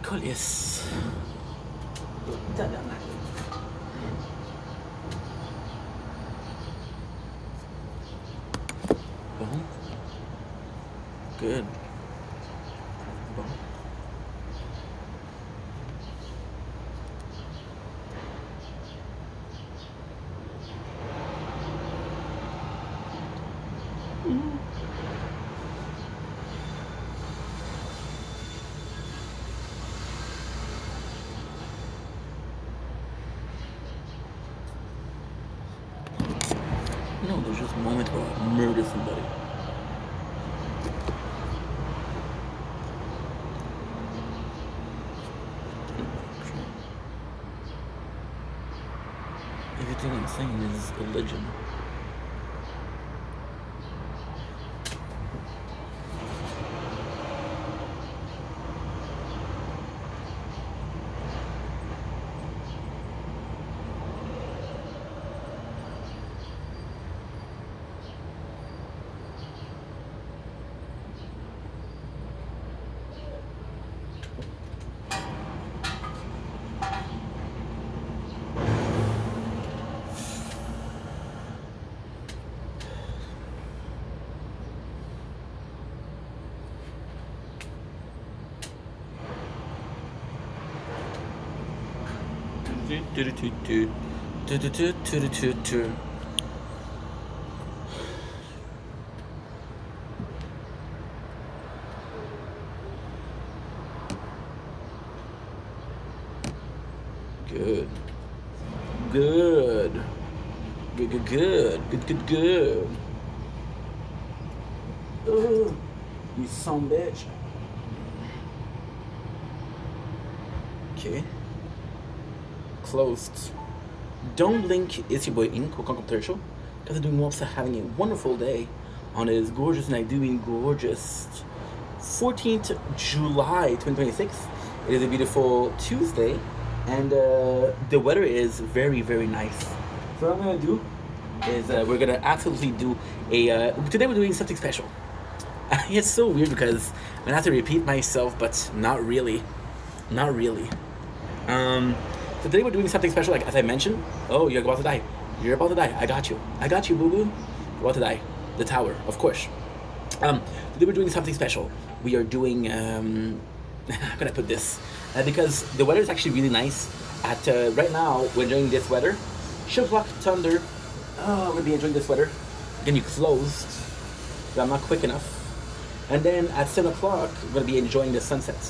Colies. Bon. Good. Bon. No, there's just a moment where I murder somebody. Everything I'm saying is religion. Good. Good. Good, good, good. Good, good, good. Ugh, you son bitch. Okay. Closed. Don't blink, it's your boy Ink, welcome to the show. Guys are doing well, so having a wonderful day on this gorgeous night, doing gorgeous 14th July 2026. It is a beautiful Tuesday, and the weather is very, very nice. So what I'm gonna do is we're gonna absolutely do a today we're doing something special. It's so weird because I'm gonna have to repeat myself, but not really. So today we're doing something special, like as I mentioned. Oh, you're about to die. You're about to die. I got you, boo boo. You're about to die. The tower, of course. Today we're doing something special. We are doing how can I put this? Because the weather is actually really nice. At right now we're enjoying this weather. Shiplock thunder. Oh, we'll be enjoying this weather. Again, you closed. But I'm not quick enough. And then at 7 o'clock we're gonna be enjoying the sunset.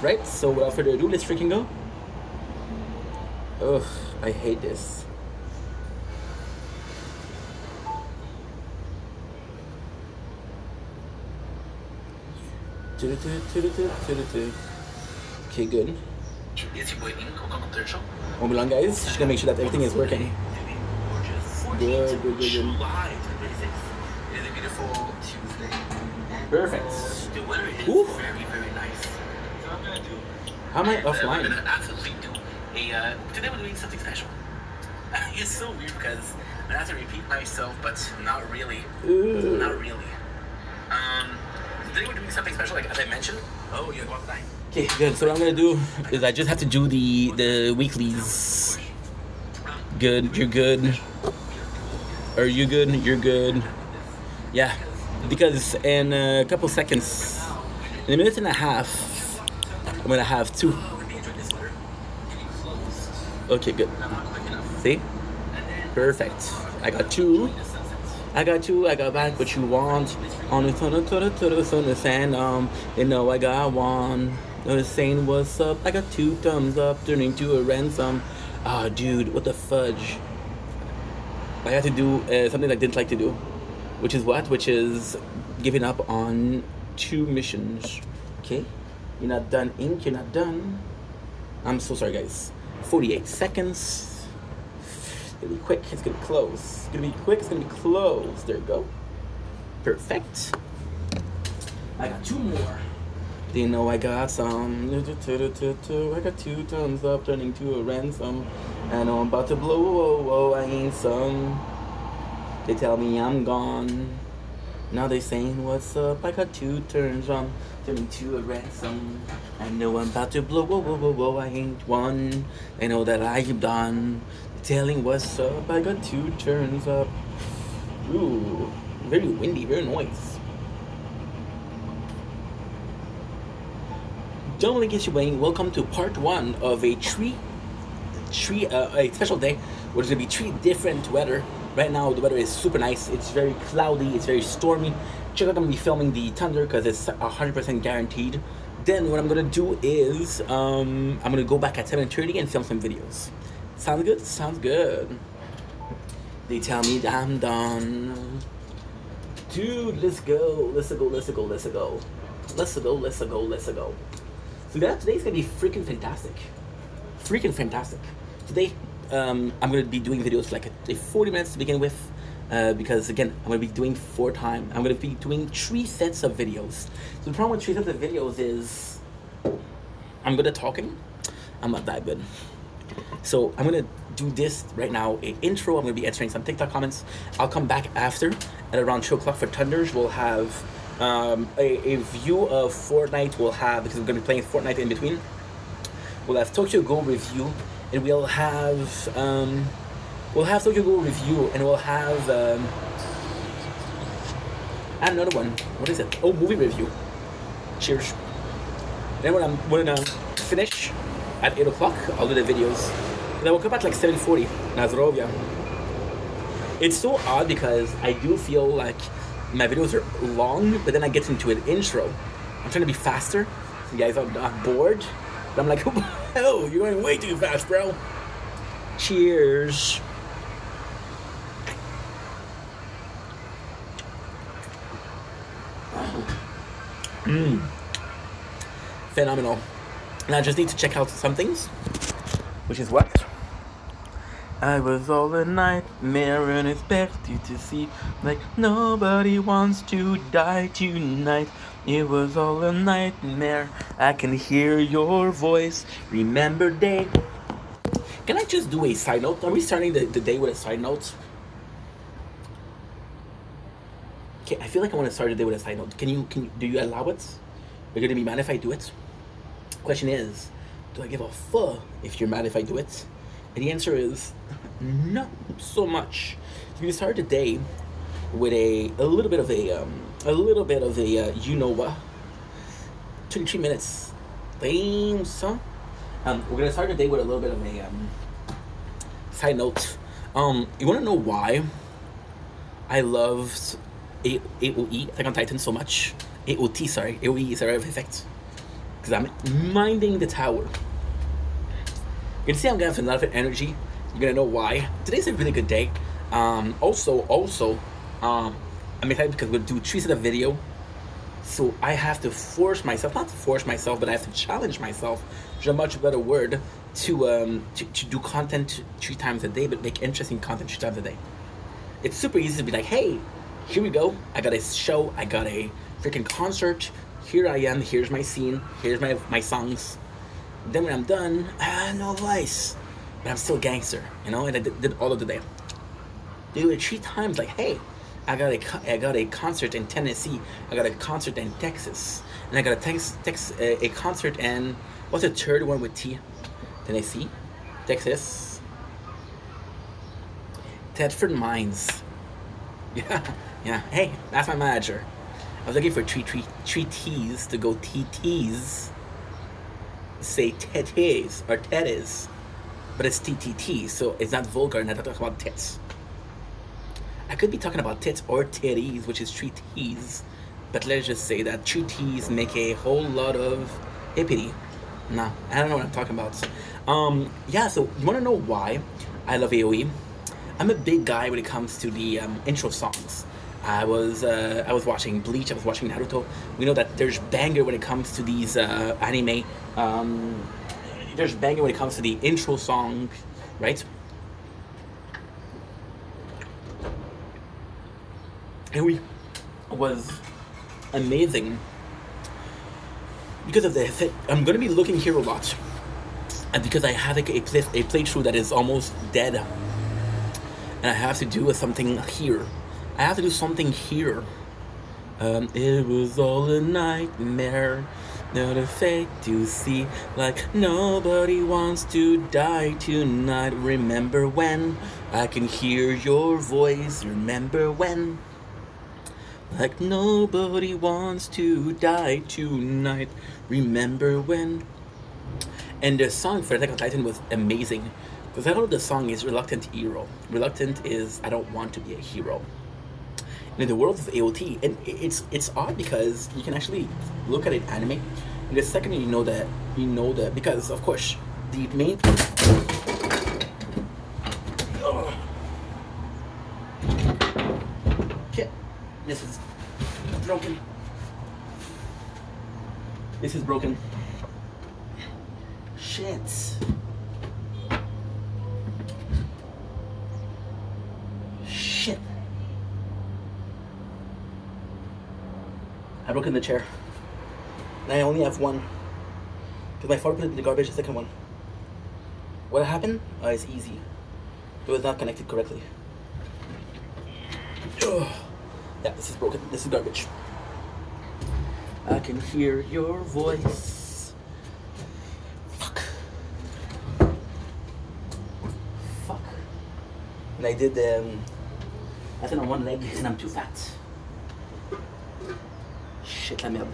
Right? So without further ado, let's freaking go. Ugh, I hate this. Okay, good. Hold on, guys. Just gonna make sure that everything is working. Good. Perfect. Ooh. How am I offline? Today we're doing something special. It's so weird because I have to repeat myself, but not really. Not really. Today we're doing something special, like as I mentioned. Oh, you're about to die. Okay, good. So what I'm gonna do is I just have to do the weeklies. Good, you're good. Are you good? You're good. Yeah, because in a couple seconds, in a minute and a half, I'm gonna have two. Okay, good. See? Perfect. I got two. I got back what you want. On the sun, the sand. You know I got one. Saying what's up. I got 2 thumbs up, turning to a ransom. Ah, dude, what the fudge? I had to do something I didn't like to do, which is what? Which is giving up on 2 missions. Okay, you're not done, Ink. You're not done. I'm so sorry, guys. 48 seconds. It's gonna be quick. It's gonna be close. It's gonna be quick. It's gonna be close. There you go. Perfect. I got 2 more. They know I got some. I got 2 thumbs up, turning to a ransom. And I'm about to blow. Whoa, I ain't some. They tell me I'm gone. Now they saying what's up? I got 2 turns on, turning to a ransom. I know I'm about to blow. Whoa, whoa, whoa, whoa! I ain't one. They know that I'm done. Telling what's up? I got 2 turns up. Ooh, very windy, very noise. Gentlemen, in case you're waiting, welcome to part 1 of a special day where there's gonna be 3 different weather. Right now the weather is super nice. It's very cloudy, it's very stormy. Check out, I'm gonna be filming the thunder because it's 100% guaranteed. Then what I'm gonna do is I'm gonna go back at 7:30 and film some videos. Sounds good? Sounds good. They tell me that I'm done. Dude, let's go. Let's go. Let's go. Let's go. Let's go. Let's go. Let's go. So today's gonna be freaking fantastic. Freaking fantastic. Today, I'm gonna be doing videos for like 40 minutes to begin with, because again, I'm gonna be doing 4 times. I'm gonna be doing 3 sets of videos. So the problem with 3 sets of videos is I'm good at talking. I'm not that good. So I'm gonna do this right now, a intro. I'm gonna be answering some TikTok comments. I'll come back after at around 2 o'clock for Thunders. We'll have a view of Fortnite. We'll have, because we're gonna be playing Fortnite in between. We'll have Tokyo Go review, and we'll have Tokyo Go review, and we'll have and another one. What is it? Oh, movie review. Cheers. Then when I'm finish at 8 o'clock, I'll do the videos. And I woke up at like 7:40. Nazdrovia. It's so odd because I do feel like my videos are long, but then I get into an intro. I'm trying to be faster. So you guys are not bored. But I'm like, oh, you're going way too fast, bro. Cheers. Phenomenal. And I just need to check out some things, which is what? I was all a nightmare and expect you to see like nobody wants to die tonight. It was all a nightmare. I can hear your voice. Remember day. Can I just do a side note? Are we starting the day with a side note? Okay, I feel like I want to start the day with a side note. Do you allow it? Are you gonna be mad if I do it? Question is, do I give a fuck if you're mad if I do it? And the answer is not so much. So we start the day with a little bit of a you know what, 23 minutes theme song. We're gonna start the day with a little bit of a side note. You wanna know why I loved AOE Attack on Titan so much? AOT, sorry, AOE is a rare effect. Because I'm minding the tower. You can see I'm gonna have a lot of energy. You're gonna know why. Today's a really good day. Also, I'm excited because we'll do 3 sets of video. So I have to not force myself, but I have to challenge myself, which is a much better word, to do content 3 times a day, but make interesting content 3 times a day. It's super easy to be like, hey, here we go. I got a show. I got a freaking concert. Here I am. Here's my scene. Here's my songs. Then when I'm done, no voice, but I'm still gangster, you know. And I did all of the day. Do it 3 times. Like, hey, I got a concert in Tennessee. I got a concert in Texas, and I got a concert in, what's the third one with T? Tennessee, Texas, Tedford Mines. Yeah. Hey, that's my manager. I was looking for three T's to go TTs. Say titties or titties, but it's TTT, so it's not vulgar, and I don't talk about tits. I could be talking about tits or titties, which is 3 T's, but let's just say that 3 T's make a whole lot of hippity. Nah, I don't know what I'm talking about. Yeah, so you want to know why I love AOE? I'm a big guy when it comes to the intro songs. I was watching Bleach. I was watching Naruto. We know that there's banger when it comes to these anime. There's banger when it comes to the intro song, right? And was amazing because of the effect. I'm gonna be looking here a lot, and because I have like a playthrough that is almost dead, and I have to do something here. I have to do something here. It was all a nightmare. Not a fate to see. Like nobody wants to die tonight. Remember when I can hear your voice? Remember when? Like nobody wants to die tonight. Remember when? And the song for Attack on Titan was amazing. Because I know the song is Reluctant Hero. Reluctant is I don't want to be a hero. And in the world of AOT, and it's odd because you can actually look at an anime, and the second you know that because of course the main shit, this is broken. This is broken. Shit. Shit. I broke in the chair. And I only have one. Because my father put it in the garbage, the second one. What happened? It's easy. It was not connected correctly. Ugh. Yeah, this is broken. This is garbage. I can hear your voice. Fuck. Fuck. And I did I think on one leg and I'm too fat. Shit la merde.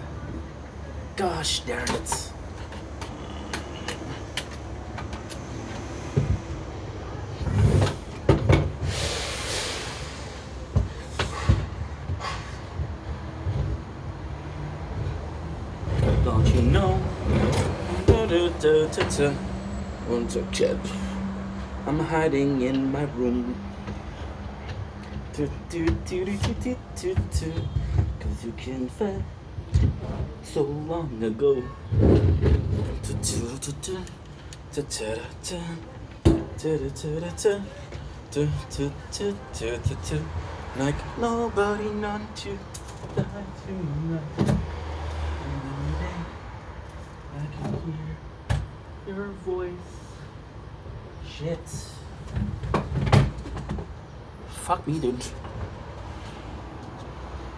Gosh darn it. Don't you know? Once a kid, I'm hiding in my room. Cause you can find so long ago. Like nobody none to die tonight. I can hear your voice. Shit. Fuck me, dude.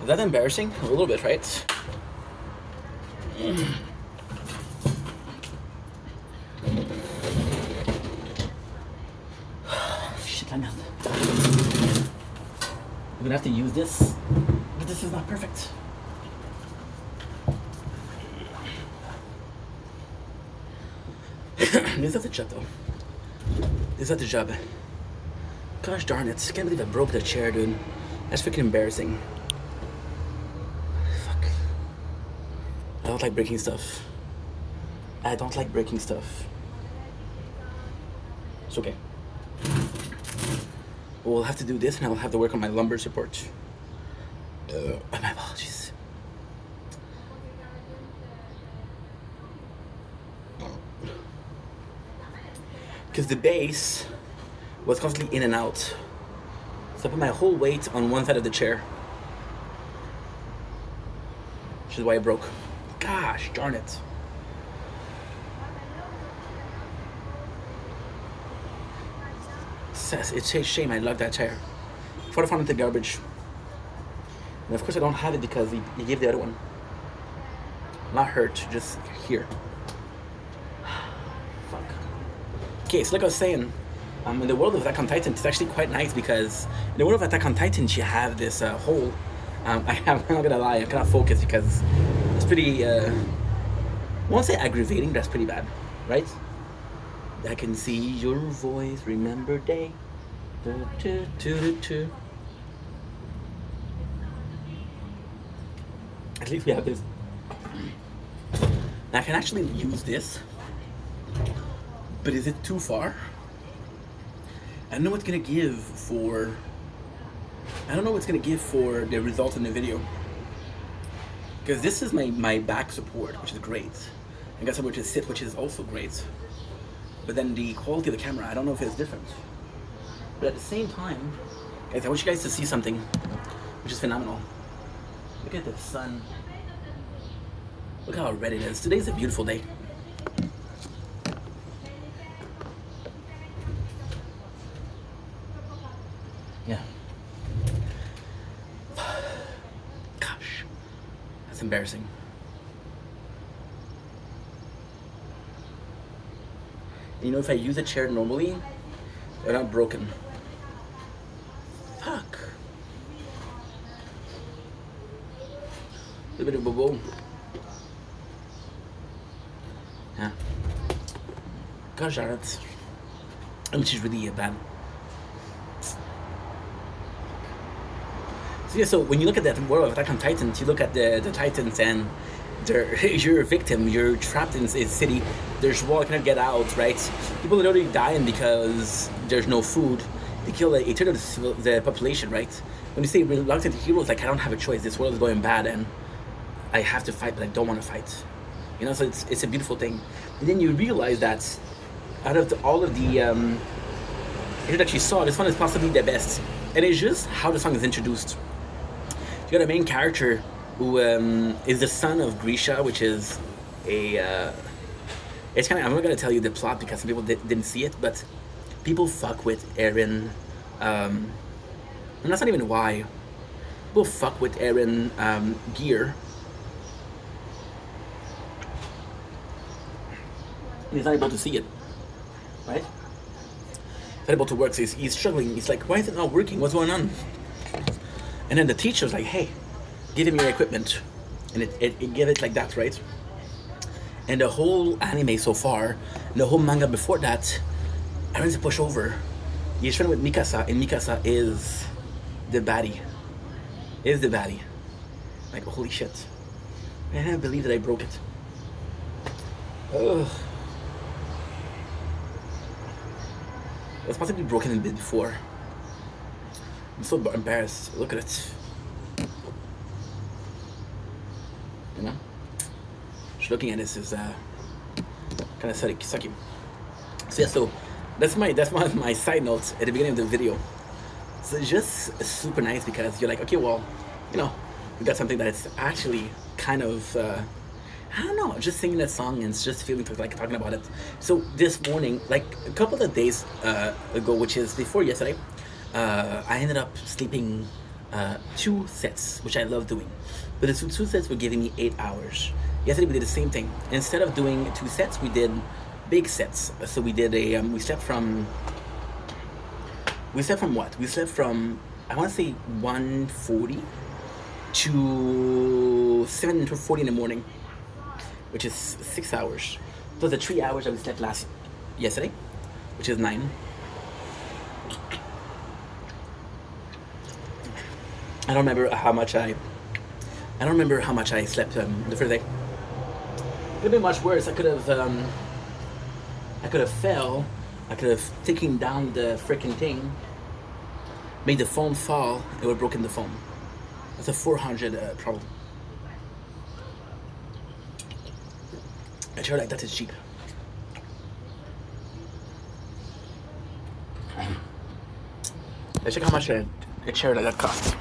Is that embarrassing? A little bit, right? Shit, I'm out. I'm gonna have to use this, but this is not perfect. This is the job, though. This is the job. Gosh darn it. Can't believe I broke the chair, dude. That's freaking embarrassing. Fuck. I don't like breaking stuff. I don't like breaking stuff. It's okay. We'll have to do this and I'll have to work on my lumbar support. My apologies. Because the base was constantly in and out. So I put my whole weight on one side of the chair. Which is why it broke. Gosh darn it. It's a shame I lugged that chair. Before I found it in the garbage. And of course I don't have it because he gave the other one. Not hurt, just here. Fuck. Okay, so like I was saying, in the world of Attack on Titan, it's actually quite nice because in the world of Attack on Titan, you have this hole. I'm not gonna lie, I cannot focus because it's pretty, I won't say aggravating, that's pretty bad, right? I can see your voice, remember day. At least we have this. Now I can actually use this, but is it too far? I don't know what's gonna give for. I don't know what's gonna give for the result in the video. Because this is my back support, which is great. I got somewhere to sit, which is also great. But then the quality of the camera, I don't know if it's different. But at the same time, guys, I want you guys to see something, which is phenomenal. Look at the sun. Look how red it is. Today's a beautiful day. Yeah. Gosh. It's embarrassing. You know, if I use a chair normally, they're not broken. Fuck. A little bit of bobo. Yeah. Gosh darn it. Which is really bad. So yeah, so when you look at that world of Attack on Titans, you look at the Titans and you're a victim, you're trapped in a city, there's wall, you cannot get out, right? People are literally dying because there's no food. They kill a third of the population, right? When you say reluctant heroes, like, I don't have a choice, this world is going bad and I have to fight, but I don't want to fight. You know, so it's a beautiful thing. And then you realize that out of all of the that you saw, this one is possibly the best. And it's just how the song is introduced. You got a main character who is the son of Grisha, which is a it's kind of, I'm not gonna tell you the plot because some people didn't see it, but people fuck with Eren, and that's not even why. People fuck with Eren gear. He's not able to see it, right? He's not able to work, so he's struggling. He's like, why is it not working? What's going on? And then the teacher's like, hey, give him your equipment. And it gave it like that, right? And the whole anime so far, and the whole manga before that, Eren's a pushover. He's training with Mikasa, and Mikasa is the baddie. Is the baddie. Like, holy shit. I can't believe that I broke it. Ugh. It was possibly broken a bit before. I'm so embarrassed. Look at it. You know? Just looking at this is kind of sucky. So yeah, so that's one of my side notes at the beginning of the video. So it's just super nice because you're like, okay, well, you know, we got something that's actually kind of I don't know, just singing that song and just feeling like talking about it. So this morning, like a couple of days ago, which is before yesterday, I ended up sleeping 2 sets, which I love doing. But the 2 sets were giving me 8 hours. Yesterday we did the same thing. Instead of doing 2 sets, we did big sets. So we did a we slept from what? We slept from, I want to say 1:40 to 7:40 in the morning, which is 6 hours. Plus the 3 hours that we slept yesterday, which is 9. I don't remember how much I slept the first day. It could have been much worse. I could have fell. I could have taken down the freaking thing, made the phone fall, and would have broken the phone. That's a 400 problem. A chair like that is cheap. Let's check how much a chair like that costs.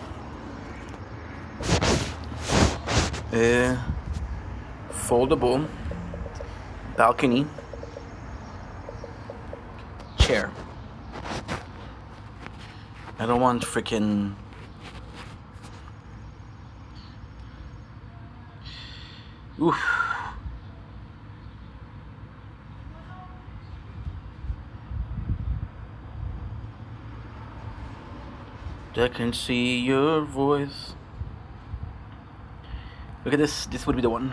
Foldable balcony chair. I don't want freaking oof. I can see your voice. Look at this. This would be the one.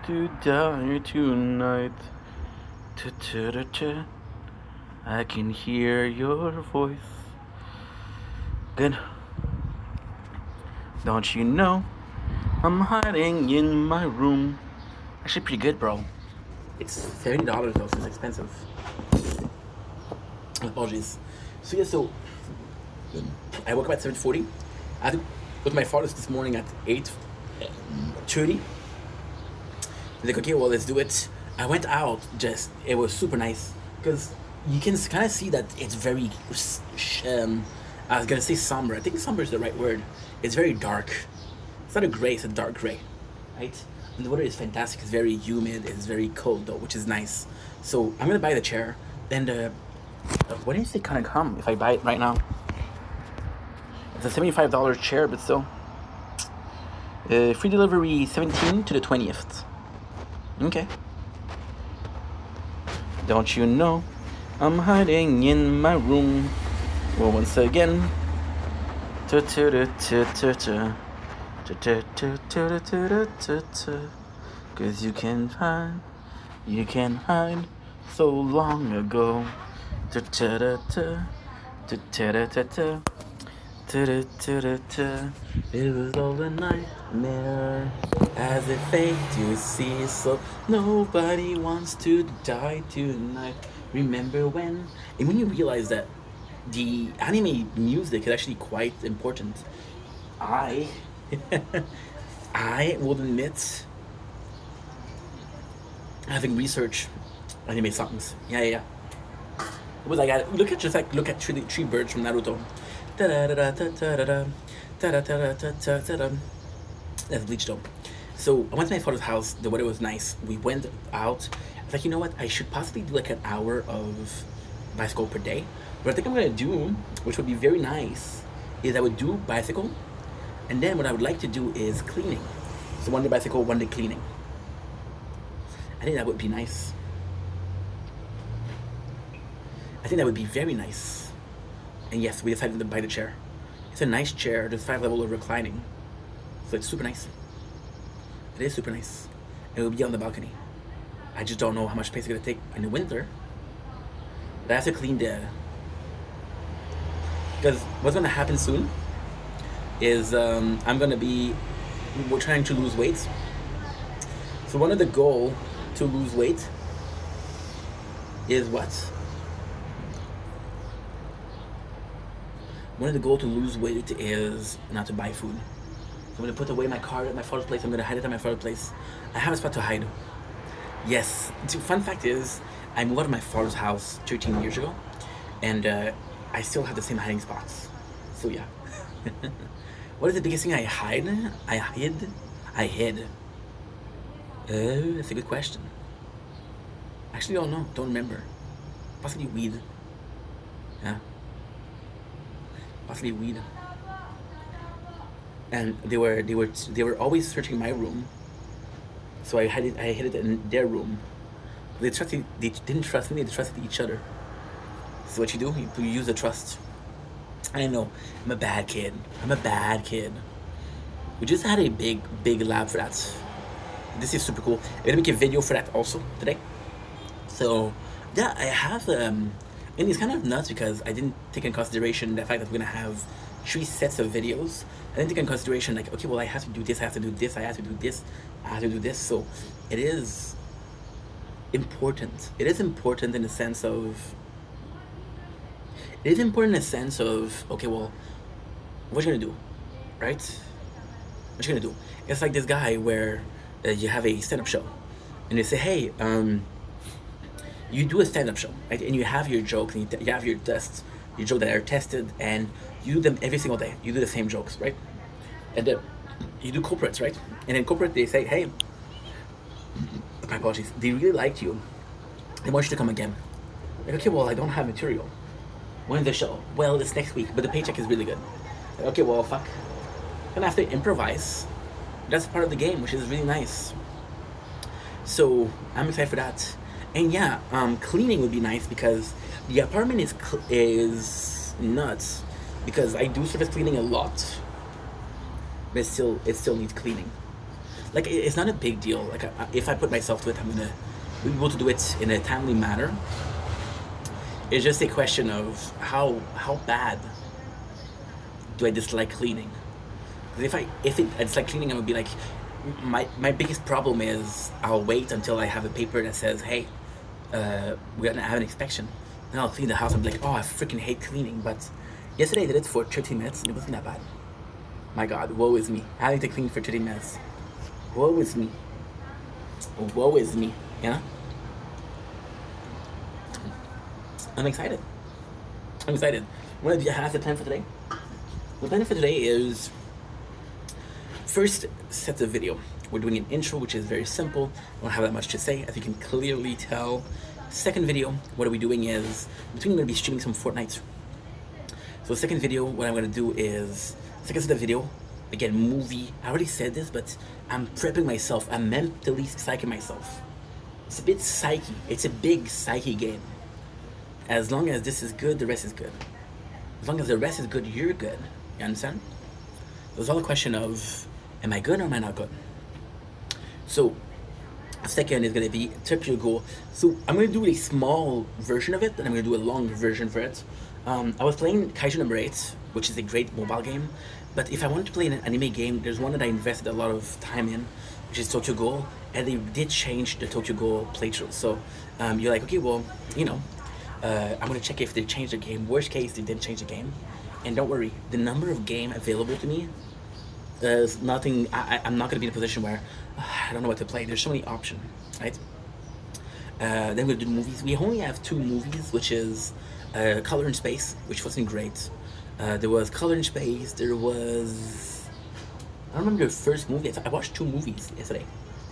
To die tonight. I can hear your voice. Good. Don't you know I'm hiding in my room? Actually pretty good, bro. It's $30 though, so it's expensive. Apologies. So yeah, so I woke up at 7:40. I had to go to my father's this morning at 8:30. Like, okay, well, let's do it. I went out, it was super nice because you can kind of see that it's very I was gonna say somber. I think somber is the right word. It's very dark. It's not a gray, it's a dark gray, right? And the weather is fantastic. It's very humid. It's very cold though, which is nice. So I'm gonna buy the chair. And when is it gonna come? If I buy it right now, It's a $75 chair, but still. Free delivery 17th to the 20th. Okay. Don't you know I'm hiding in my room? Well, once again. Cause you can hide so long ago. It was all a nightmare as it fades you see, so nobody wants to die tonight. Remember when? And when you realize that the anime music is actually quite important, I I will admit, having researched anime songs. Yeah. It was like, look at three birds from Naruto. That's Bleach though. So I went to my father's house. The weather was nice. We went out. I was like, you know what? I should possibly do like an hour of bicycle per day. What I think I'm gonna do, which would be very nice, is I would do bicycle, and then what I would like to do is cleaning. So one day bicycle, one day cleaning. I think that would be nice. I think that would be very nice. And yes, we decided to buy the chair. It's a nice chair. There's 5 levels of reclining. So it's super nice. It is super nice. And it will be on the balcony. I just don't know how much space it's going to take in the winter. But I have to clean the... Because what's going to happen soon is I'm going to be... We're trying to lose weight. So one of the goals to lose weight is what? One of the goals to lose weight is not to buy food. So I'm going to put away my card at my father's place. I'm going to hide it at my father's place. I have a spot to hide. Yes. The fun fact is, I moved out of my father's house 13 years ago. And I still have the same hiding spots. So yeah. What is the biggest thing I hide? I hid. That's a good question. Actually, don't know. Don't remember. Possibly weed. Yeah. Possibly weed. And they were always searching my room. So I hid it in their room. They didn't trust me. They trusted each other. So what you do? You use the trust. I know. I'm a bad kid. We just had a big lab for that. This is super cool. I'm gonna make a video for that also today. So yeah, I have and it's kind of nuts because I didn't take in consideration the fact that we're gonna have 3 sets of videos. I didn't take in consideration like, okay, well, I have to do this, I have to do this, I have to do this, I have to do this. So it is important. It is important in the sense of okay, well, what you gonna do, right? What you gonna do? It's like this guy where you have a stand-up show, and they say, hey, you do a stand-up show, right? And you have your jokes, and you have your tests, your jokes that are tested, and you do them every single day. You do the same jokes, right? And you do corporates, right? And in corporate, they say, hey, my apologies, they really liked you. They want you to come again. Like, okay, well, I don't have material. When's the show? Well, it's next week, but the paycheck is really good. Like, okay, well, fuck. I'm gonna have to improvise. That's part of the game, which is really nice. So I'm excited for that. And yeah, cleaning would be nice because the apartment is nuts because I do surface cleaning a lot, but it still needs cleaning. Like it's not a big deal. Like if I put myself to it, I'm gonna be able to do it in a timely manner. It's just a question of how bad do I dislike cleaning? Because if I dislike cleaning, I'm gonna be like, my biggest problem is I'll wait until I have a paper that says, hey, we're gonna have an inspection. Then I'll clean the house and be like, oh, I freaking hate cleaning. But yesterday I did it for 30 minutes and it wasn't that bad. My God, woe is me. Having to clean for 30 minutes. Woe is me. Woe is me. Yeah? I'm excited. What do you have the plan for today? The plan for today is first set the video. We're doing an intro, which is very simple. I don't have that much to say, as you can clearly tell. Second video, what are we doing is, between we're going to be streaming some Fortnite. So the second video, what I'm gonna do is second set of video. Again, movie. I already said this, but I'm prepping myself. I'm mentally psyching myself. It's a bit psyche. It's a big psyche game. As long as this is good, the rest is good. As long as the rest is good, you're good. You understand? It was all a question of, am I good or am I not good? So, second is gonna be tip your goal. So I'm gonna do a small version of it, and I'm gonna do a long version for it. I was playing Kaiju number 8, which is a great mobile game. But if I wanted to play an anime game, there's one that I invested a lot of time in, which is Tokyo Ghoul, and they did change the Tokyo Ghoul playthrough. So you're like, okay, well, I'm gonna check if they changed the game. Worst case, they didn't change the game, and don't worry, the number of game available to me is nothing. I'm not gonna be in a position where I don't know what to play. There's so many options, right? Then we'll do movies. We only have 2 movies, which is Color in Space, which wasn't great. There was Color in Space. There was, I don't remember the first movie. I watched 2 movies yesterday,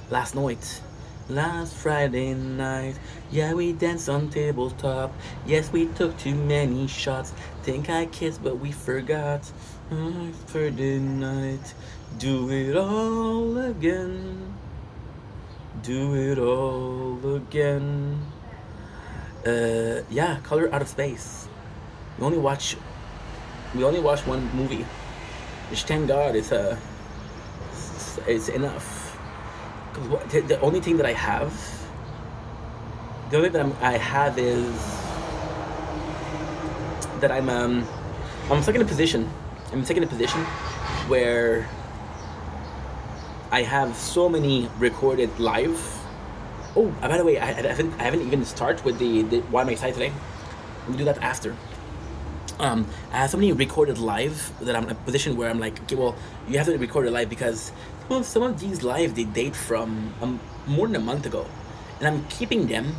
last night. Last Friday night, yeah, we danced on tabletop. Yes, we took too many shots. Think I kissed, but we forgot. Friday night, do it all again. Do it all again. Yeah, Color Out of Space. We only watch 1 movie, which thank God it's enough. Because the only thing that I have, I have is that I'm stuck in a position. I'm stuck in a position where I have so many recorded live. Oh, by the way, I haven't even started with the why am I excited today. We'll do that after. I have so many recorded live that I'm in a position where I'm like, okay, well, you have to record it live because some of these live they date from more than a month ago, and I'm keeping them,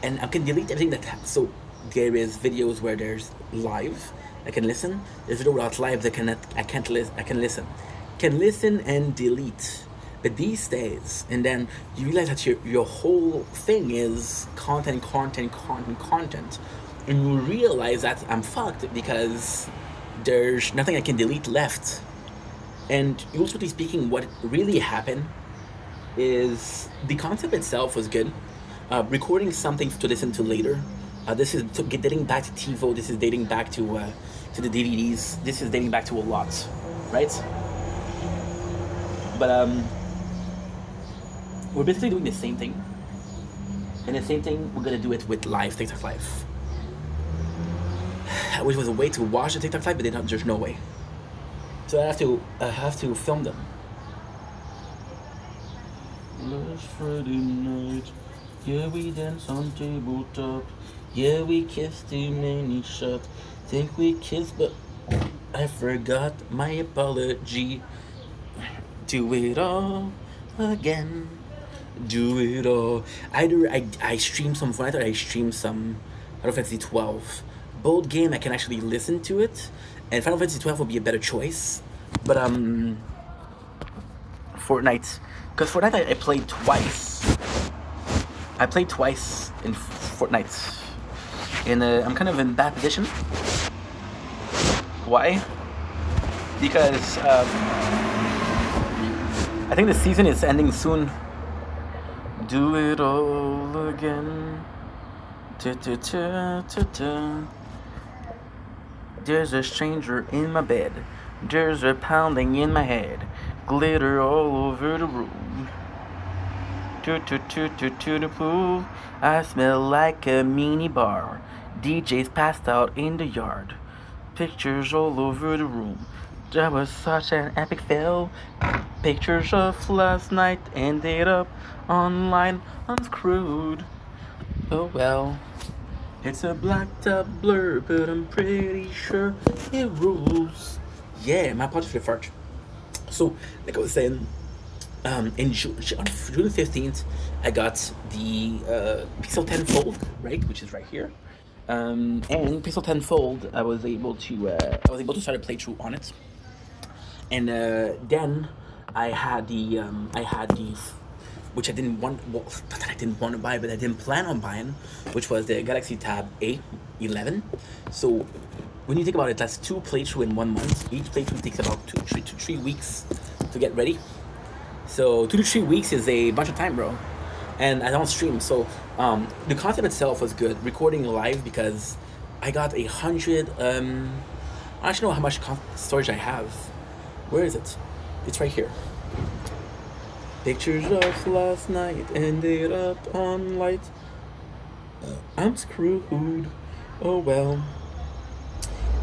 and I can delete everything that. So there is videos where there's live I can listen. There's video without live that I can't listen. I can listen and delete. But these days, and then you realize that your whole thing is content, and you realize that I'm fucked because there's nothing I can delete left. And ultimately speaking, what really happened is the concept itself was good. Recording something to listen to later. This is dating back to TiVo. This is dating back to the DVDs. This is dating back to a lot, right? But we're basically doing the same thing, and the same thing we're gonna do it with live TikTok live, which was a way to watch the TikTok live, but there's no way. So I have to film them. Last Friday night, yeah, we danced on tabletop. Yeah, we kissed too many shots. Think we kissed, but I forgot. My apology. Do it all again. Do it all. Either I stream some Fortnite or I stream some Final Fantasy 12. Both game I can actually listen to it, and Final Fantasy 12 will be a better choice. But Fortnite, because Fortnite I played twice. I played twice in Fortnite, and I'm kind of in bad position. Why? Because I think the season is ending soon. Do it all again. There's a stranger in my bed. There's a pounding in my head. Glitter all over the room. To the pool. I smell like a mini bar. DJ's passed out in the yard. Pictures all over the room. That was such an epic fail. Pictures of last night ended up online unscrewed. Oh well, it's a blacked up blur, but I'm pretty sure it rules. Yeah, my apologies for the fart. So, like I was saying, in June 15th, I got the Pixel 10 Fold, right, which is right here. And Pixel 10 Fold, I was able to start a playthrough on it. And then I had the which I didn't want to buy, but I didn't plan on buying, which was the Galaxy Tab A11. So when you think about it, that's 2 playthroughs in 1 month. Each playthrough takes about 2 to 3 weeks to get ready. So 2 to 3 weeks is a bunch of time, bro. And I don't stream, so the concept itself was good. Recording live because I got 100. I don't know how much storage I have. Where is it? It's right here. Pictures of last night ended up on light. I'm screwed. Oh well.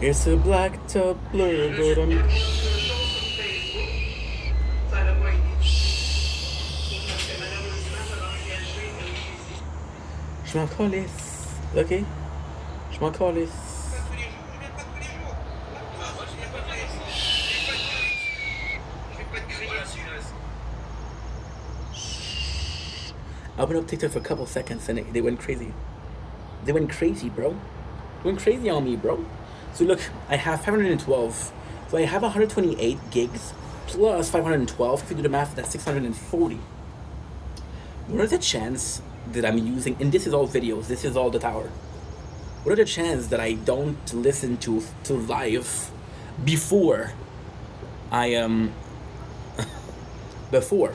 It's a blacktop blur, but I'm. Je m'en calisse, ok? Je m'en calisse. I opened up TikTok for a couple seconds and they went crazy. They went crazy, bro. They went crazy on me, bro. So look, I have 512. So I have 128 gigs plus 512. If you do the math, that's 640. What are the chances that I'm using, and this is all videos, this is all the tower. What are the chances that I don't listen to live before I before?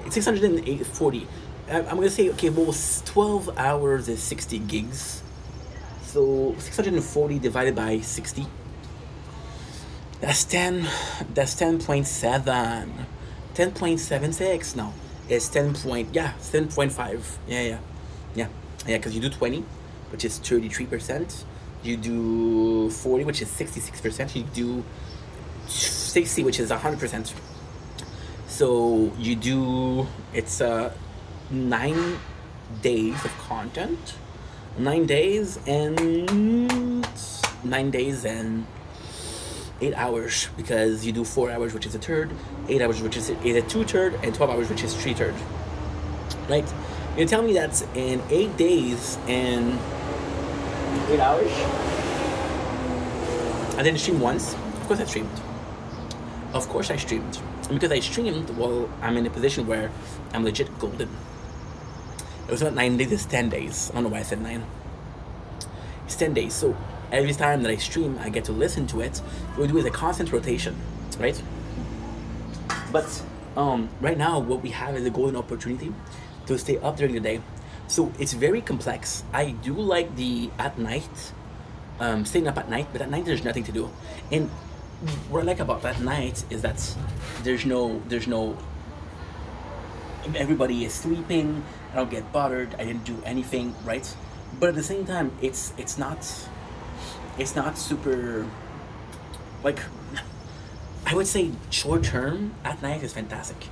It's 640. I'm gonna say, okay, well, 12 hours is 60 gigs. So 640 divided by 60. That's 10. That's 10.7. 10.76. No, it's 10.5. Yeah. Because you do 20, which is 33%. You do 40, which is 66%. You do 60, which is 100%. So you do, it's 9 days of content, 9 days and 8 hours, because you do 4 hours, which is a third, 8 hours, which is a 2/3, and 12 hours, which is 3/3. Right? You tell me that's in 8 days and 8 hours. I didn't stream once. Of course I streamed. Of course I streamed. And because I streamed, well, I'm in a position where I'm legit golden. It was not 9 days, it's 10 days. I don't know why I said 9. It's 10 days. So every time that I stream, I get to listen to it. What we do is a constant rotation, right? But right now, what we have is a golden opportunity to stay up during the day. So it's very complex. I do like the at night, staying up at night, but at night there's nothing to do. And what I like about that night is that there's no everybody is sleeping. I don't get bothered. I didn't do anything, right? But at the same time, it's not super, like, I would say short term at night is fantastic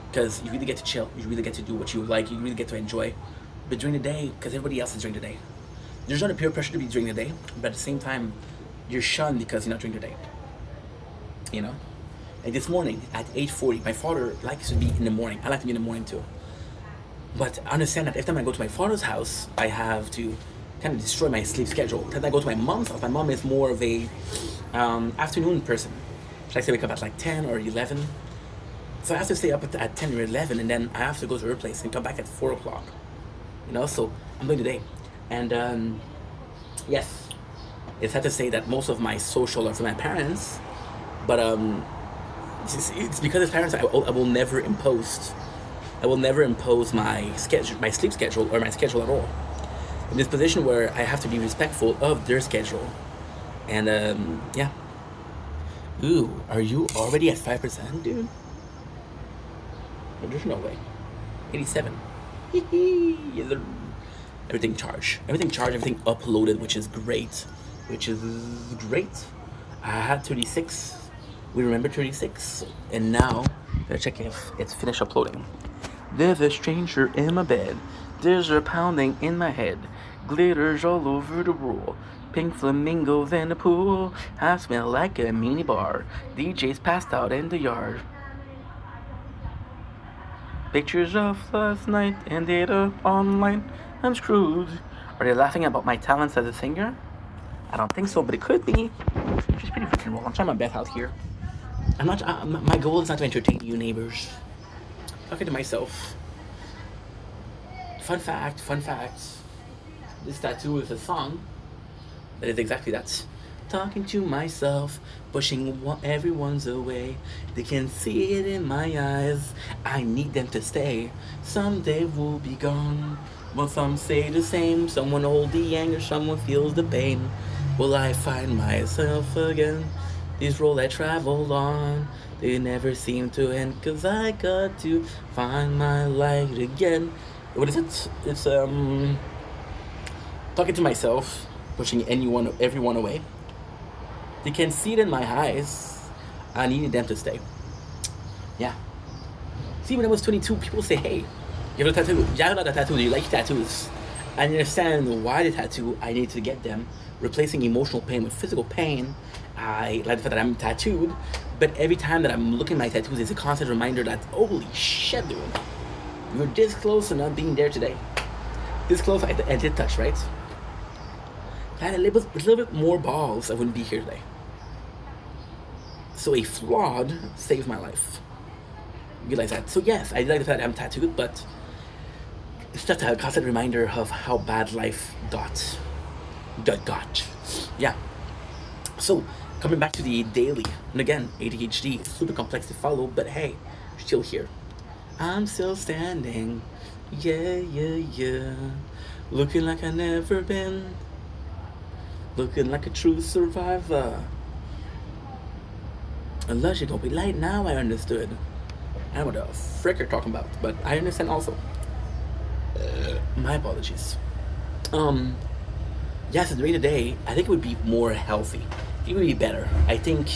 because you really get to chill. You really get to do what you like. You really get to enjoy. But during the day, because everybody else is during the day, there's not a peer pressure to be during the day, but at the same time, you're shunned because you're not during the day. You know? Like this morning at 8:40, my father likes to be in the morning. I like to be in the morning too. But I understand that every time I go to my father's house, I have to kind of destroy my sleep schedule. Then I go to my mom's house. My mom is more of a afternoon person. She likes to wake up at like 10 or 11. So I have to stay up at 10 or 11, and then I have to go to her place and come back at 4 o'clock. You know, so I'm going today. And yes, it's sad to say that most of my social are from my parents, but it's because as parents, I will never impose. I will never impose my schedule, my sleep schedule, or my schedule at all. In this position where I have to be respectful of their schedule, and yeah. Ooh, are you already at 5%, dude? There's no way. 87. Everything charged. Everything uploaded, which is great. I had 36. We remember 36, and now let's check if it's finished uploading. There's a stranger in my bed. There's a pounding in my head. Glitters all over the room. Pink flamingos in the pool. I smell like a mini bar. DJ's passed out in the yard. Pictures of last night ended up online. I'm screwed. Are they laughing about my talents as a singer? I don't think so, but it could be. She's pretty freaking roll. I'm trying my best out here. I'm not. My goal is not to entertain you neighbors. Talking to myself. Fun fact. This tattoo is a song That is exactly that. Talking to myself, pushing everyone's away. They can see it in my eyes. I need them to stay. Someday we'll be gone. Well, some say the same. Someone hold the anger, someone feels the pain. Will I find myself again? These roads I traveled on, they never seem to end. 'Cause I got to find my light again. What is it? It's talking to myself, pushing everyone away. They can see it in my eyes. I needed them to stay. Yeah. See, when I was 22, people say, "Hey, you have a tattoo? Yeah, I got a tattoo. Do you like tattoos?" I understand why the tattoo. I need to get them, replacing emotional pain with physical pain. I like the fact that I'm tattooed, but every time that I'm looking at my tattoos, it's a constant reminder that holy shit, dude, we were this close to not being there today. This close, I did touch, right? If I had a little bit more balls, I wouldn't be here today. So a flawed saved my life. Realize that. So yes, I like the fact that I'm tattooed, but it's just a constant reminder of how bad life got. Yeah. So coming back to the daily, and again, ADHD, super complex to follow, but hey, still here. I'm still standing. Yeah. Looking like I never been. Looking like a true survivor. Unless you don't be light, now I understood. I don't know what the frick you're talking about, but I understand also. My apologies. Yes, during the day, I think it would be more healthy. It would be better. I think.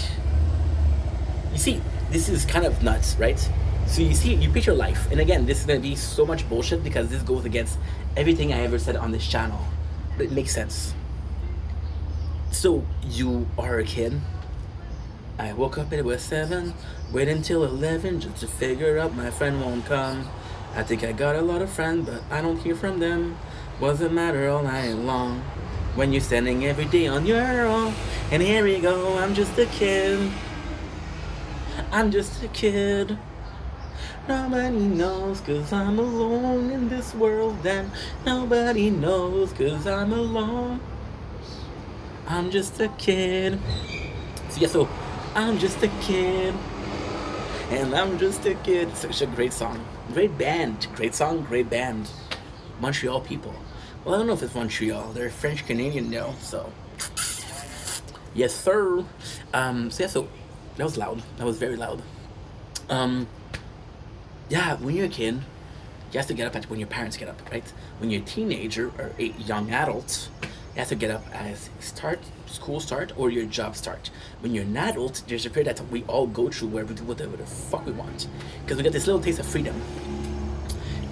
You see, this is kind of nuts, right? So you see, you picture life, and again, this is gonna be so much bullshit because this goes against everything I ever said on this channel, but it makes sense. So you are a kid. I woke up and it was 7, wait until 11 just to figure out my friend won't come. I think I got a lot of friends, but I don't hear from them. Wasn't matter all night long. When you're standing every day on your own, and here we go, I'm just a kid. I'm just a kid. Nobody knows 'cause I'm alone in this world, and nobody knows 'cause I'm alone. I'm just a kid. So I'm just a kid, and I'm just a kid. Such a great song, great band, great song, great band. Montreal people. Well, I don't know if it's Montreal. They're French Canadian now, so yes, sir. So that was loud. That was very loud. Yeah, when you're a kid, you have to get up at when your parents get up, right? When you're a teenager or a young adult, you have to get up as school start or your job start. When you're an adult, there's a period that we all go through where we do whatever the fuck we want. Because we get this little taste of freedom.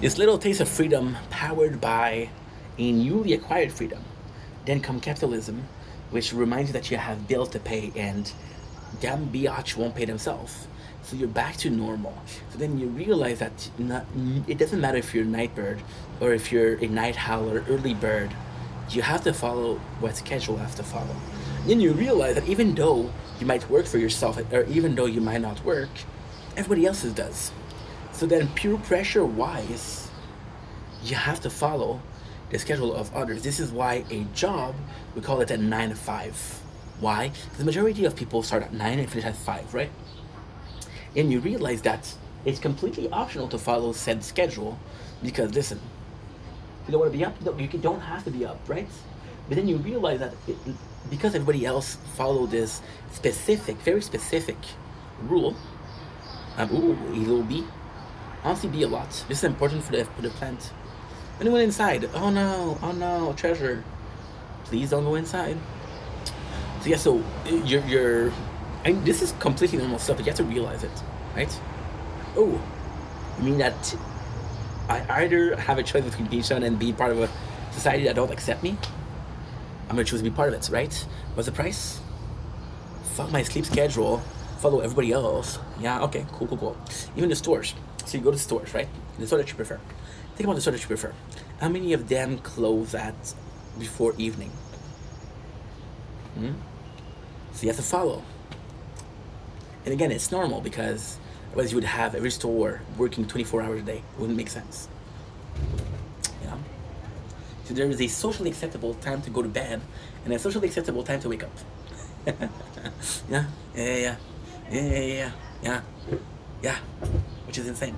This little taste of freedom powered by a newly acquired freedom. Then come capitalism, which reminds you that you have bills to pay and damn biatch won't pay themselves. So you're back to normal. So then you realize that it doesn't matter if you're a night bird or if you're a night owl or early bird. You have to follow what schedule you have to follow. Then you realize that even though you might work for yourself, or even though you might not work, everybody else's does. So then pure pressure wise, you have to follow the schedule of others. This is why a job, we call it a 9 to 5. Why? Because the majority of people start at 9 and finish at 5, right? And you realize that it's completely optional to follow said schedule because listen, you don't want to be up, you don't have to be up, right? But then you realize that because everybody else followed this specific, very specific rule, a little bee. Honestly, bee a lot. This is important for the plant. Anyone inside? Oh no, treasure. Please don't go inside. So yeah, so you're and this is completely normal stuff, but you have to realize it, right? Oh, you mean that I either have a choice between being someone and being part of a society that don't accept me? I'm gonna choose to be part of it, right? What's the price? Fuck my sleep schedule, follow everybody else. Yeah, okay, cool. Even the stores. So you go to stores, right? The store that you prefer. Think about the store that you prefer. How many of them close at before evening? So you have to follow. And again, it's normal because otherwise you would have every store working 24 hours a day. It wouldn't make sense. You know? So there is a socially acceptable time to go to bed and a socially acceptable time to wake up. yeah, yeah, yeah, yeah, yeah, yeah, yeah, yeah, which is insane.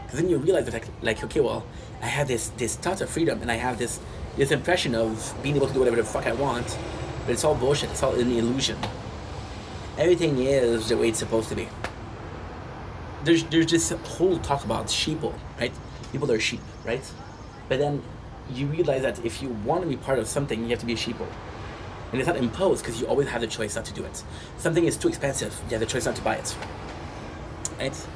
Because then you realize that like okay, well, I have this thought of freedom, and I have this impression of being able to do whatever the fuck I want, but it's all bullshit. It's all an illusion. Everything is the way it's supposed to be. There's this whole talk about sheeple, right? People are sheep, right? But then you realize that if you want to be part of something, you have to be a sheeple. And it's not imposed because you always have the choice not to do it. Something is too expensive, you have the choice not to buy it. Right?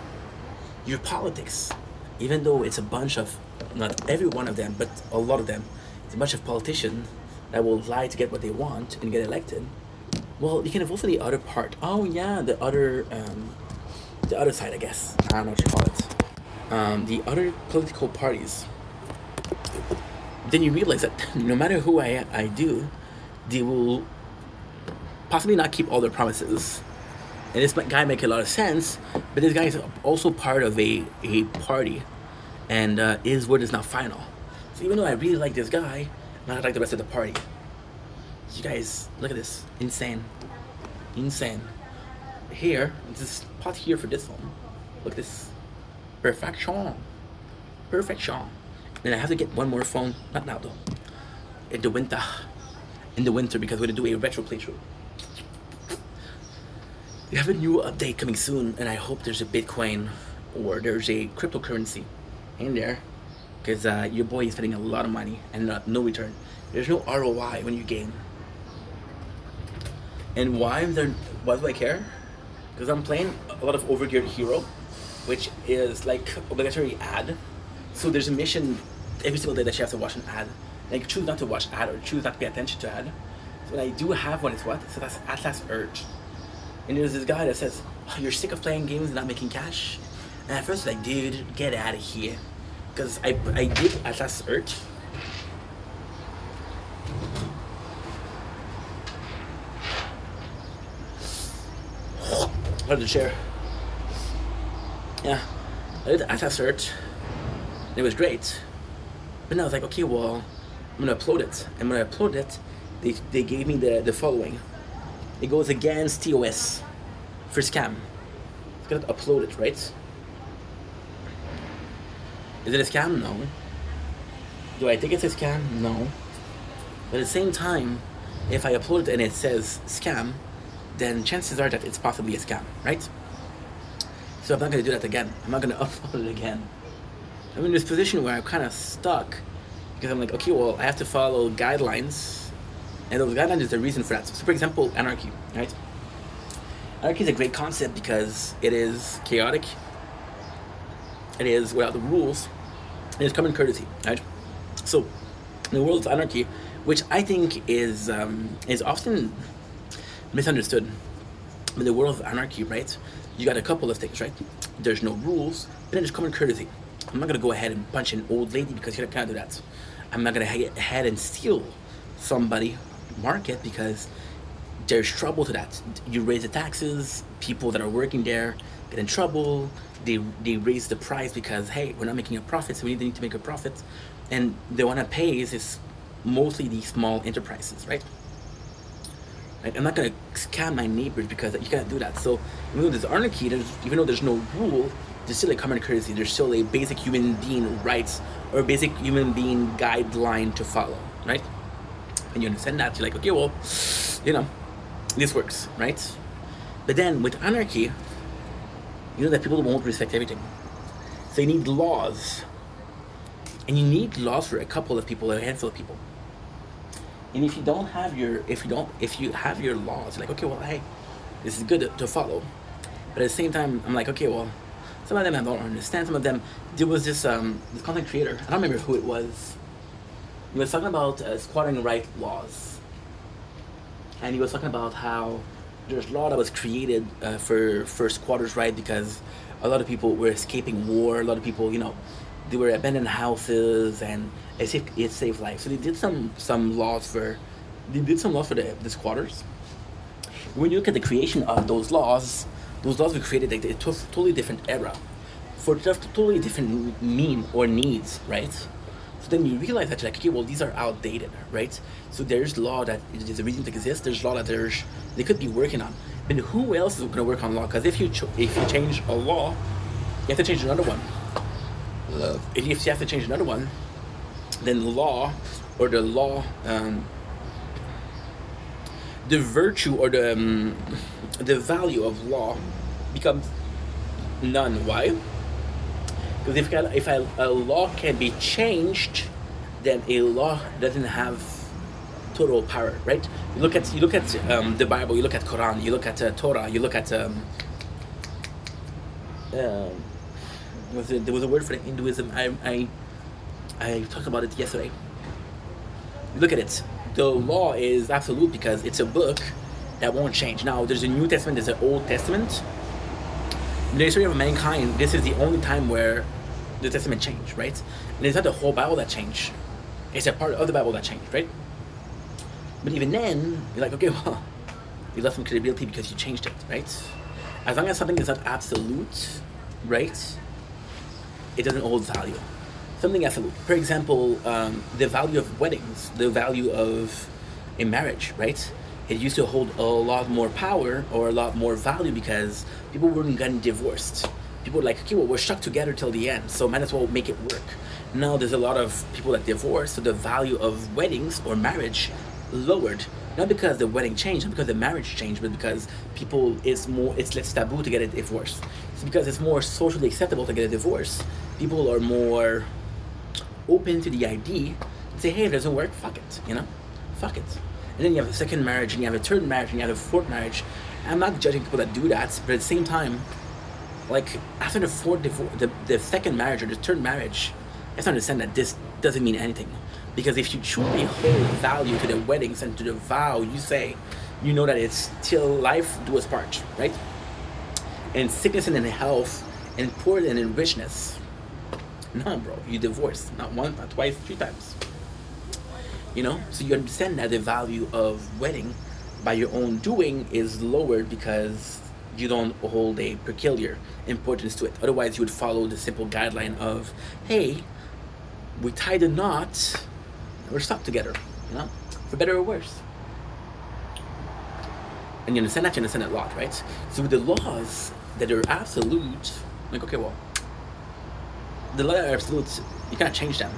Your politics, even though it's a bunch of, not every one of them, but a lot of them, it's a bunch of politicians that will lie to get what they want and get elected. Well, you can vote for the other part. Oh yeah, the other side, I guess. I don't know what you call it. The other political parties. Then you realize that no matter who I do, they will possibly not keep all their promises. And this guy makes a lot of sense, but this guy is also part of a party, and his word is not final. So even though I really like this guy, I not like the rest of the party. You guys, look at this. Insane. Insane. Here, this pot here for this one. Look at this. Perfection. Perfection. And I have to get one more phone. Not now though. In the winter. In the winter, because we're gonna do a retro playthrough. We have a new update coming soon, and I hope there's a Bitcoin or there's a cryptocurrency in there, because your boy is spending a lot of money and no return. There's no ROI when you game. And why do I care? Because I'm playing a lot of Overgeared Hero, which is like obligatory ad. So there's a mission every single day that you have to watch an ad. Like choose not to watch ad or choose not to pay attention to ad. So when I do have one, it's what? So that's Atlas Urge. And there's this guy that says, oh, you're sick of playing games and not making cash? And at first I was like, dude, get out of here. Because I did Atlas Urge. Out the chair. Yeah, I did the Atlas search. It was great. But now I was like, okay, well, I'm gonna upload it. And when I uploaded it, they gave me the following. It goes against TOS for scam. It's gonna upload it, right? Is it a scam? No. Do I think it's a scam? No. But at the same time, if I upload it and it says scam, then chances are that it's possibly a scam, right? So I'm not gonna do that again. I'm not gonna upload it again. I'm in this position where I'm kind of stuck because I'm like, okay, well, I have to follow guidelines, and those guidelines is the reason for that. So for example, anarchy, right? Anarchy is a great concept because it is chaotic, it is without the rules, and it's common courtesy, right? So in the world of anarchy, which I think is often misunderstood. In the world of anarchy, right, you got a couple of things, right? There's no rules, and then there's common courtesy. I'm not gonna go ahead and punch an old lady because you can't do that. I'm not gonna go ahead and steal somebody market because there's trouble to that. You raise the taxes, people that are working there get in trouble. They raise the price because, hey, we're not making a profit, so we need to make a profit. And the one that pays is mostly the small enterprises, right? I'm not gonna scam my neighbors because you can't do that. So even though there's anarchy, even though there's no rule, there's still a common courtesy. There's still a basic human being rights or basic human being guideline to follow, right? And you understand that, you're like, okay, well, you know, this works, right? But then with anarchy, you know that people won't respect everything. So you need laws, and you need laws for a couple of people, a handful of people. And if you have your laws, you're like, okay, well, hey, this is good to follow. But at the same time, I'm like, okay, well, some of them I don't understand. Some of them, there was this content creator, I don't remember who it was. He was talking about squatting right laws. And he was talking about how there's law that was created for squatters' right because a lot of people were escaping war. A lot of people, you know, they were abandoned houses, and it saved lives. So they did some laws for the squatters. When you look at the creation of those laws were created like a totally different era for totally different mean or needs, right? So then you realize that you're like, okay, well, these are outdated, right? So there's law that there's a reason to exist. There's law that they could be working on. But who else is going to work on law? Because if you change a law, you have to change another one. If you have to change another one, then the law, or the law, the virtue or the value of law becomes none. Why? Because if a law can be changed, then a law doesn't have total power, right? You look at the Bible, you look at Quran, you look at Torah, you look at there was a word for Hinduism. I talked about it yesterday. You look at it. The law is absolute because it's a book that won't change. Now, there's a New Testament, there's an Old Testament. In the history of mankind, this is the only time where the Testament changed, right? And it's not the whole Bible that changed. It's a part of the Bible that changed, right? But even then, you're like, okay, well, you lost some credibility because you changed it, right? As long as something is not absolute, right, it doesn't hold value. Something absolute. For example, the value of weddings, the value of a marriage, right? It used to hold a lot more power or a lot more value because people weren't getting divorced. People were like, okay, well, we're stuck together till the end, so might as well make it work. Now there's a lot of people that divorce, so the value of weddings or marriage lowered. Not because the wedding changed, not because the marriage changed, but because it's less taboo to get a divorce. It's because it's more socially acceptable to get a divorce. People are more open to the idea and say, hey, if it doesn't work, fuck it, fuck it. And then you have a second marriage, and you have a third marriage, and you have a fourth marriage. I'm not judging people that do that, but at the same time, like, after the second marriage or the third marriage, I have to understand that this doesn't mean anything. Because if you truly hold value to the weddings and to the vow you say, you know that it's till life do us part, right? And sickness and in health, and poor and in richness. No, bro, you divorce. Not once, not twice, 3 times. So you understand that the value of wedding by your own doing is lowered because you don't hold a peculiar importance to it. Otherwise, you would follow the simple guideline of, hey, we tied a knot, we're stuck together, for better or worse. And you understand that a lot, right? So with the laws that are absolute, like, okay, well, the laws that are absolute, you can't change them.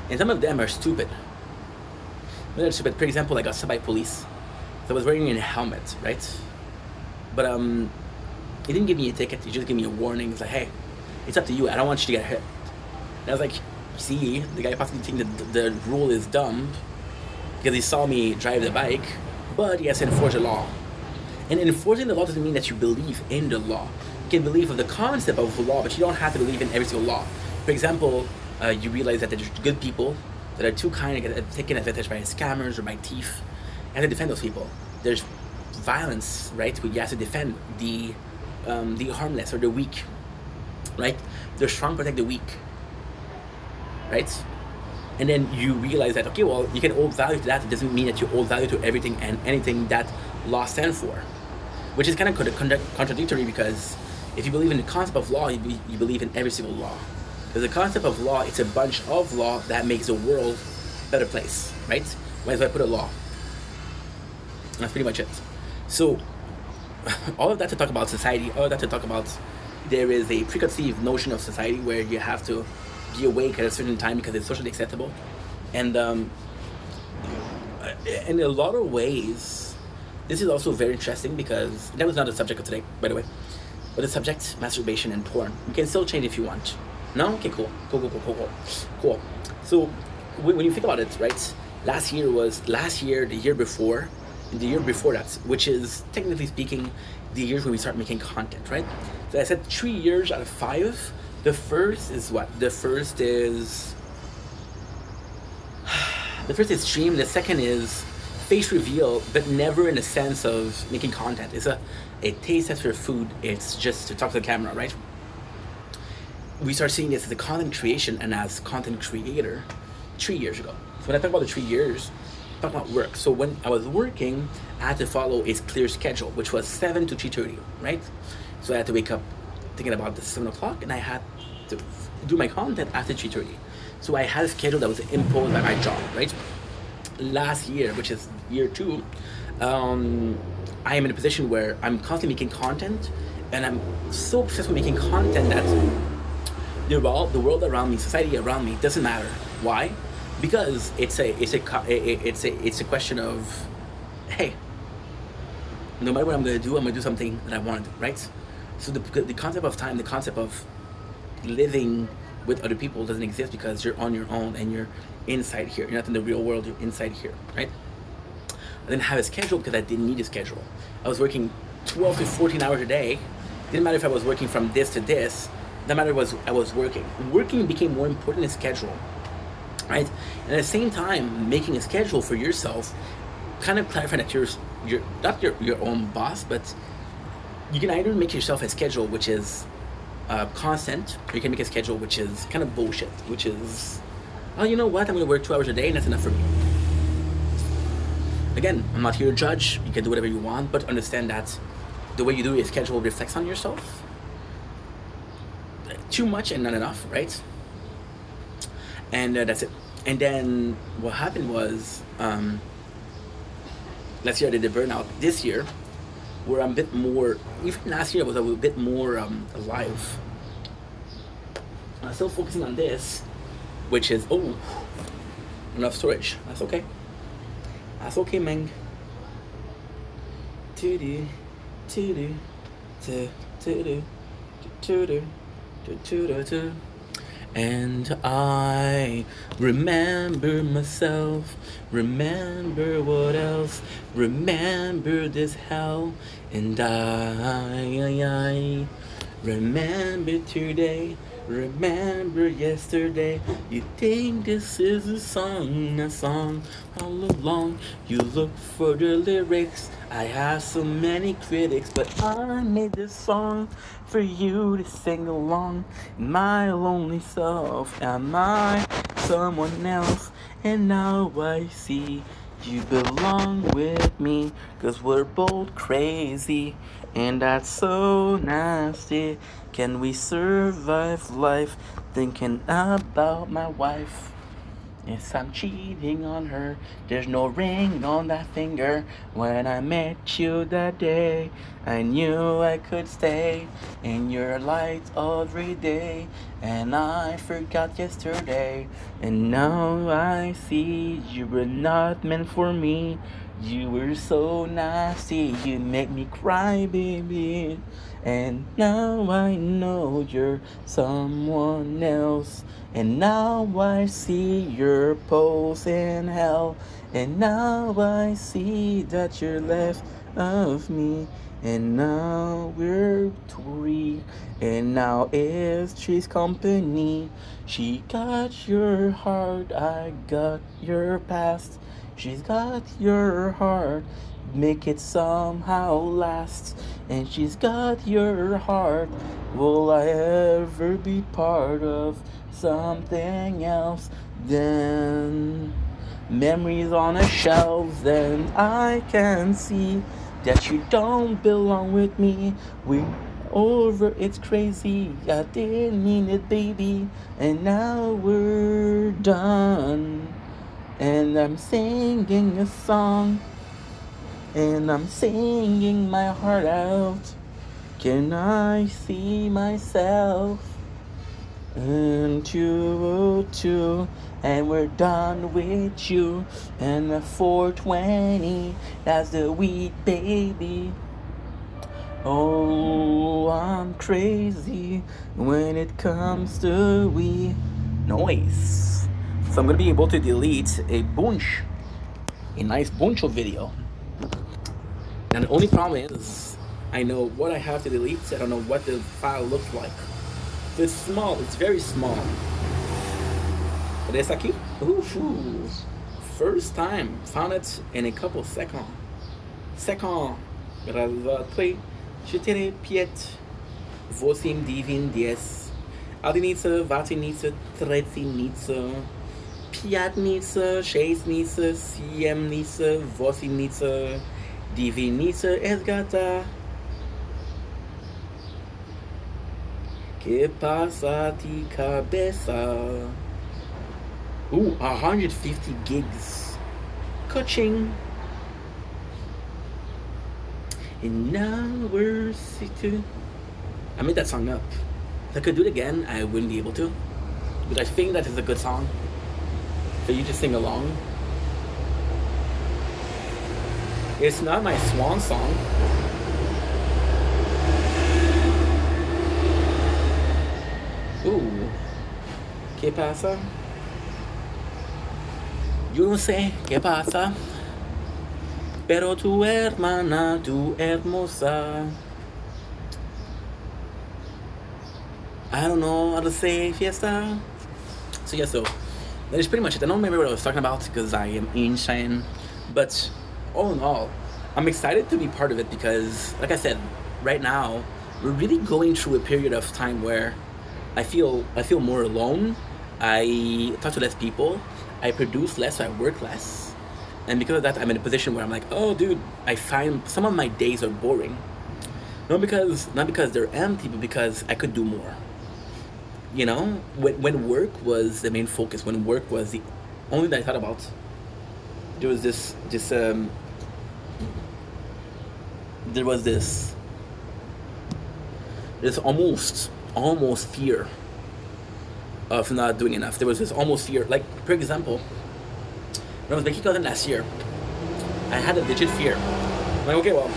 And some of them are stupid. For example, I got stopped by police. So I was wearing a helmet, right? But he didn't give me a ticket, he just gave me a warning. He's like, hey, it's up to you, I don't want you to get hit. And I was like, see, the guy possibly thinks that the rule is dumb because he saw me drive the bike, but he has to enforce the law. And enforcing the law doesn't mean that you believe in the law. You can believe in the concept of the law, but you don't have to believe in every single law. For example, you realize that there's good people that are too kind to get taken advantage by scammers or by thief, and to defend those people. There's violence, right, where you have to defend the harmless or the weak, right? The strong protect the weak, right? And then you realize that, okay, well, you can hold value to that. It doesn't mean that you hold value to everything and anything that law stands for, which is kind of contradictory, because if you believe in the concept of law, you believe in every single law. Because the concept of law, it's a bunch of law that makes the world a better place, right? Why do I put a law? That's pretty much it. So, all of that to talk about society, all of that to talk about there is a preconceived notion of society where you have to be awake at a certain time because it's socially acceptable. And in a lot of ways, this is also very interesting because that was not the subject of today, by the way. But the subject, masturbation and porn. You can still change if you want. No? Okay, cool. Cool. So, when you think about it, right? Last year, the year before, and the year before that, which is, technically speaking, the years when we start making content, right? So I said 3 years out of 5. The first is what? The first is stream. The second is face reveal, but never in the sense of making content. It's a taste test for food. It's just to talk to the camera, right? We start seeing this as a content creation and as content creator 3 years ago. So when I talk about the 3 years, I'm talking about work. So when I was working, I had to follow a clear schedule, which was 7 to 3:30, right? So I had to wake up thinking about the 7 o'clock, and I had to do my content after 3:30. So I had a schedule that was imposed by my job, right? Last year, which is year two, I am in a position where I'm constantly making content, and I'm so obsessed with making content that the world around me, society around me, doesn't matter. Why? Because it's a question of, hey, no matter what I'm gonna do something that I want to do, right? So the concept of time, the concept of living with other people doesn't exist because you're on your own and you're inside here. You're not in the real world. You're inside here, right? I didn't have a schedule because I didn't need a schedule. I was working 12 to 14 hours a day. Didn't matter if I was working from this to this. No matter was I was working. Working became more important than schedule, right? And at the same time, making a schedule for yourself, kind of clarifying that you're not your own boss, but you can either make yourself a schedule which is constant, or you can make a schedule which is kind of bullshit, which is, oh, you know what? I'm going to work 2 hours a day, and that's enough for me. Again, I'm not here to judge. You can do whatever you want, but understand that the way you do your schedule reflects on yourself. Too much and not enough, right? And that's it. And then what happened was, last year I did the burnout. This year, where I'm a bit more, even last year I was a bit more alive. I'm still focusing on this, which is, oh, enough storage. That's okay. That's okay, man. To-do, to-do, to-do, to-do, to-do. And I remember myself, remember what else, remember this hell, and I remember today, remember yesterday. You think this is a song all along. You look for the lyrics. I have so many critics, but I made this song for you to sing along. My lonely self, am I someone else? And now I see you belong with me, 'cause we're both crazy, and that's so nasty. Can we survive life thinking about my wife? Yes, I'm cheating on her. There's no ring on that finger. When I met you that day, I knew I could stay in your light every day. And I forgot yesterday, and now I see you were not meant for me. You were so nasty, you make me cry, baby. And now I know you're someone else. And now I see your pose in hell. And now I see that you're left of me. And now we're three. And now it's she's company. She got your heart, I got your past. She's got your heart, make it somehow last. And she's got your heart, will I ever be part of something else? Then memories on a shelf, then I can see that you don't belong with me. We over, it's crazy, I didn't mean it, baby. And now we're done. And I'm singing a song, and I'm singing my heart out. Can I see myself? And you too, and we're done with you. And the 420, that's the weed, baby. Oh, I'm crazy when it comes to weed noise. So I'm gonna be able to delete a nice bunch of video. Now the only problem is, I know what I have to delete, so I don't know what the file looks like. So it's small, it's very small. But it's aqui. Ooh. First time, found it in a couple seconds. Razvatri, Chitere Piet, Vosim Divin Dies, Adinitsa, Vatinitsa, Tretinitsa, Piatnitsa, Chasnitsa, Siemnitsa, Vosinitsa, Divinitsa, Esgata. Que pasa ti cabeça? Ooh, 150 gigs. Coaching. In our city. I made that song up. If I could do it again, I wouldn't be able to. But I think that is a good song for you to sing along. It's not my swan song. Ooh. ¿Qué pasa? Yo no sé qué pasa. Pero tu hermana, tu hermosa. I don't know how to say fiesta. So yeah, so that is pretty much it. I don't remember what I was talking about because I am insane. But all in all, I'm excited to be part of it because, like I said, right now we're really going through a period of time where I feel more alone. I talk to less people. I produce less, so I work less. And because of that, I'm in a position where I'm like, oh, dude, I find some of my days are boring. Not because they're empty, but because I could do more. You know, when work was the main focus, when work was the only thing I thought about, there was this almost fear of not doing enough. There was this almost fear. Like, for example, when I was making content last year, I had a legit fear. I'm like, okay, well,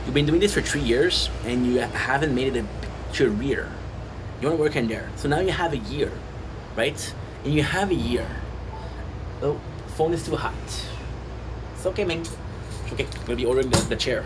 you've been doing this for 3 years and you haven't made it a career. You want to work in there. So now you have a year, right? And you have a year. Oh, phone is too hot. It's okay, man. It's okay. I'm going to be ordering the chair.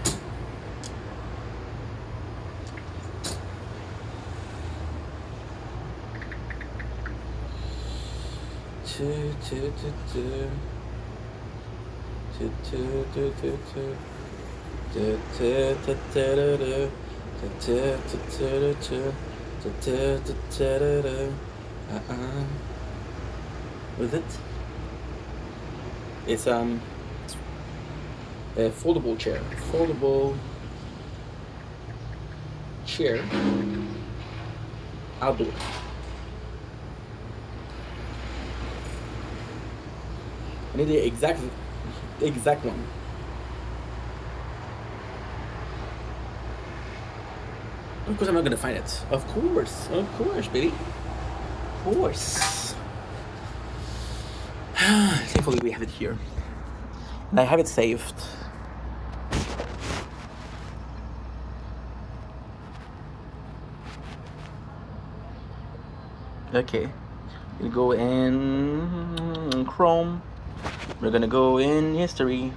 What is it? It's a foldable chair. Foldable chair. Outdoor. I need the exact one. Of course I'm not gonna find it. Of course, baby. Of course. Thankfully we have it here. And I have it saved. Okay. We'll go in Chrome. We're gonna go in history.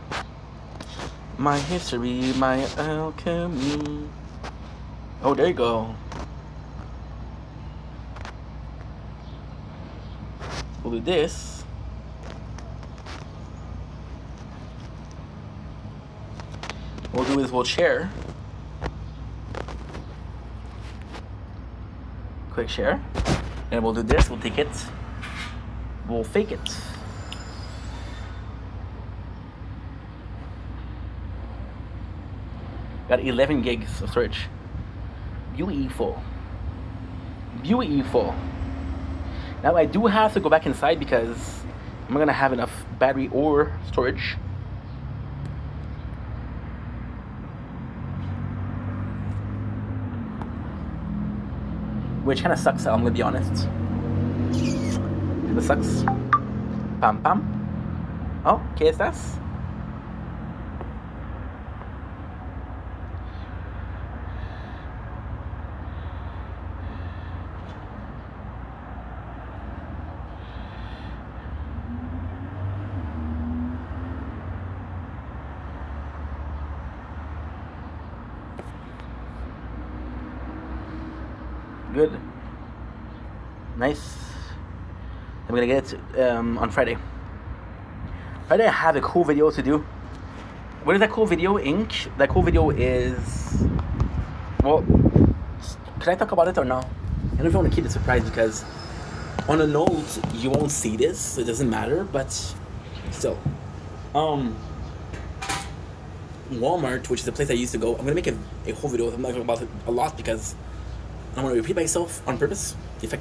My history, my alchemy. Oh, there you go. We'll do this. We'll do is we'll share. Quick share. And we'll do this, we'll take it. We'll fake it. Got 11 gigs of storage. Beautiful. Now I do have to go back inside because I'm not gonna have enough battery or storage. Which kind of sucks, I'm gonna be honest. Kinda sucks. Pam pam. Oh, ¿qué estás? Good. Nice. I'm gonna get it on Friday. Friday I have a cool video to do. What is that cool video, Inc? That cool video is... Well, can I talk about it or no? I don't know if I want to keep it a surprise because on a note, you won't see this, so it doesn't matter, but still. Walmart, which is the place I used to go, I'm gonna make a whole video. I'm not talking about it a lot because I don't want to repeat myself on purpose. If I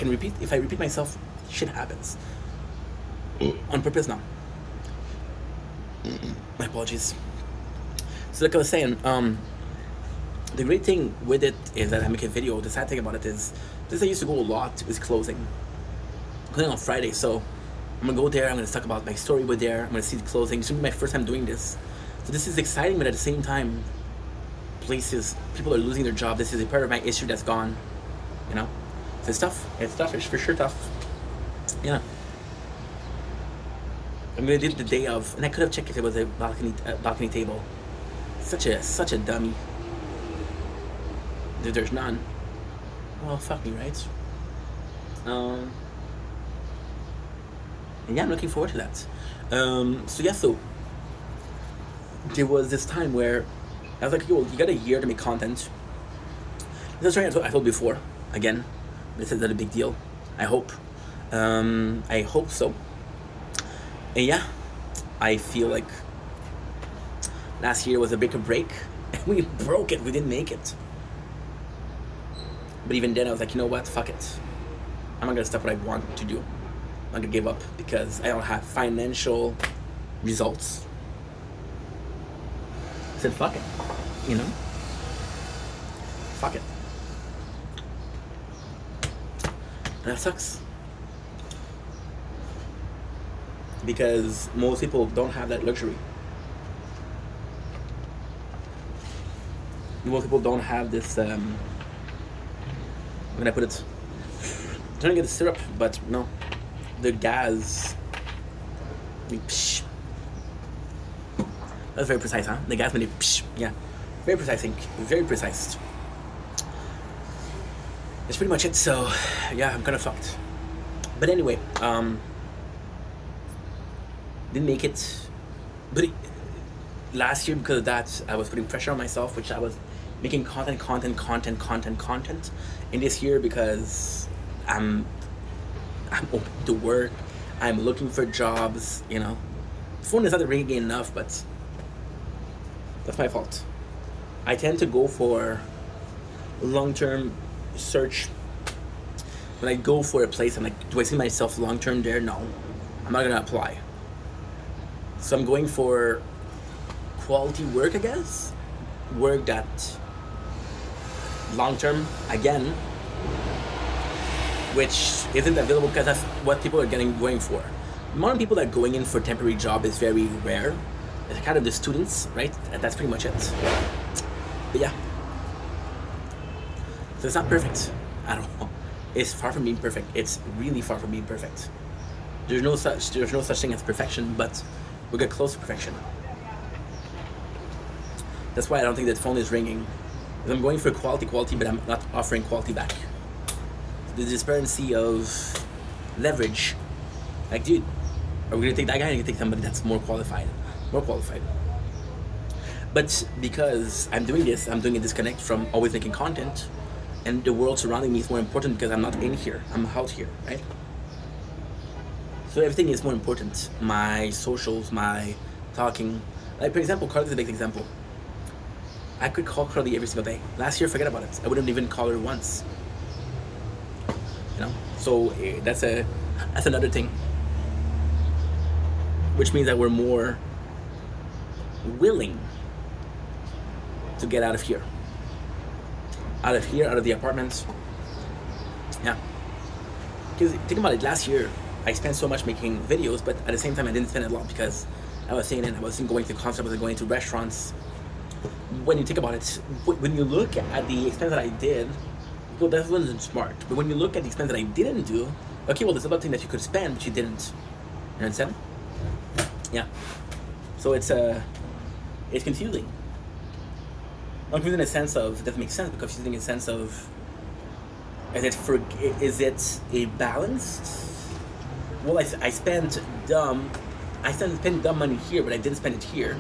repeat myself, shit happens. on purpose now. My apologies. So like I was saying, the great thing with it is that I make a video. The sad thing about it is, this I used to go a lot is closing. Closing on Friday, so I'm gonna go there, I'm gonna talk about my story with there, I'm gonna see the closing. It's gonna be my first time doing this. So this is exciting, but at the same time, people are losing their job. This is a part of my issue that's gone, you know? So it's tough, it's for sure tough. Yeah. I'm gonna do it the day of, and I could have checked if it was a balcony table. Such a dummy. There's none. Well, fuck me, right? And yeah, I'm looking forward to that. So there was this time where I was like, yo, you got a year to make content. That's right, I told before. Again, this is not a big deal. I hope. I hope so. And yeah, I feel like last year was a big break. And we broke it. We didn't make it. But even then, I was like, you know what? Fuck it. I'm not gonna stop what I want to do. I'm not gonna give up because I don't have financial results. I said, fuck it. You know? Fuck it. And that sucks. Because most people don't have that luxury. Most people don't have this, where can I put it? I'm trying to get the syrup, but no. The gas. Psh. That's very precise, huh? The gas made it psh. Yeah. Very precise, I think. Very precise. That's pretty much it, so yeah, I'm kind of fucked. But anyway, didn't make it. But last year, because of that, I was putting pressure on myself, which I was making content. And this year, because I'm open to work, I'm looking for jobs, you know. Phone is not ringing enough, but that's my fault. I tend to go for long-term search. When I go for a place, I'm like, do I see myself long-term there? No, I'm not gonna apply. So I'm going for quality work, I guess. Work that long-term, again, which isn't available because that's what people are going for. The amount of people that are going in for temporary job is very rare. It's kind of the students, right? And that's pretty much it. But yeah. So it's not perfect at all. It's far from being perfect. It's really far from being perfect. There's no such thing as perfection, but we get close to perfection. That's why I don't think that phone is ringing. I'm going for quality, but I'm not offering quality back. The disparity of leverage. Like, dude, are we gonna take that guy? Or are we gonna take somebody that's more qualified? But because I'm doing this, I'm doing a disconnect from always making content, and the world surrounding me is more important because I'm not in here. I'm out here, right? So everything is more important. My socials, my talking. Like, for example, Carly is a big example. I could call Carly every single day. Last year, forget about it. I wouldn't even call her once. You know? So that's another thing. Which means that we're more willing to get out of here. Out of the apartments. Yeah. Because think about it, last year, I spent so much making videos, but at the same time, I didn't spend a lot because I was staying in, I wasn't going to concerts, I wasn't going to restaurants. When you think about it, when you look at the expense that I did, well, that wasn't smart. But when you look at the expense that I didn't do, okay, well, there's other thing that you could spend, but you didn't. You understand? Yeah. So it's confusing. Not confusing in the sense of, it doesn't make sense, but confusing in the sense of, is it a balance? Well, I spent dumb money here, but I didn't spend it here.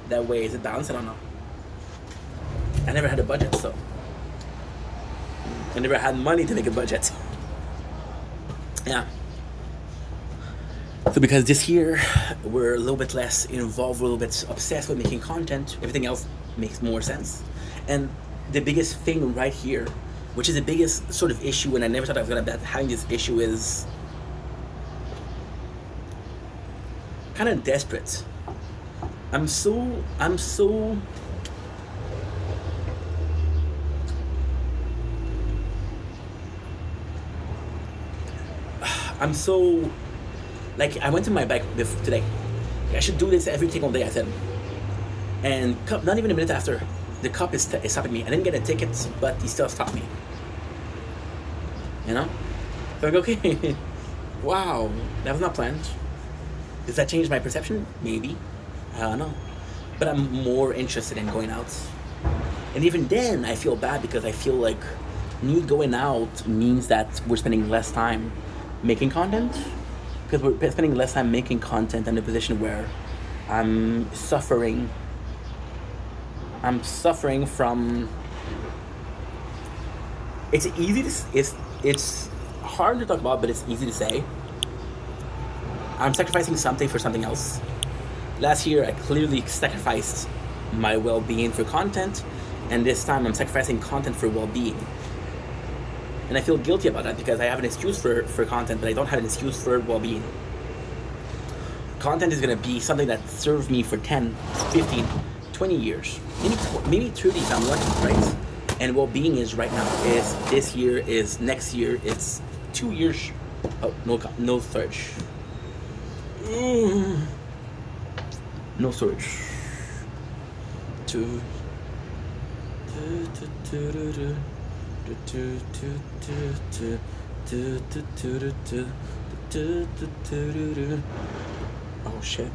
That way, is it balanced? I don't know. I never had a budget, so I never had money to make a budget. Yeah. So because this year we're a little bit less involved, we're a little bit obsessed with making content, everything else makes more sense. And the biggest thing right here, which is the biggest sort of issue, and I never thought I was gonna be having this issue, is kind of desperate. I'm so I'm so I'm so like I went to my bike today. I should do this every single day. I said, and cup, not even a minute after, the cop is stopping me. I didn't get a ticket, but he still stopped me. You know, so I'm like, okay, wow, that was not planned. Does that change my perception? Maybe, I don't know. But I'm more interested in going out, and even then, I feel bad because I feel like me going out means that we're spending less time making content, because we're spending less time making content in a position where I'm suffering. I'm suffering from. It's easy to it's hard to talk about, but it's easy to say. I'm sacrificing something for something else. Last year, I clearly sacrificed my well-being for content, and this time I'm sacrificing content for well-being. And I feel guilty about that because I have an excuse for content, but I don't have an excuse for well-being. Content is going to be something that serves me for 10, 15, 20 years. Maybe 30 if I'm lucky, right? And well-being is right now, is this year, is next year, it's 2 years. Oh, no storage. No storage. Oh shit.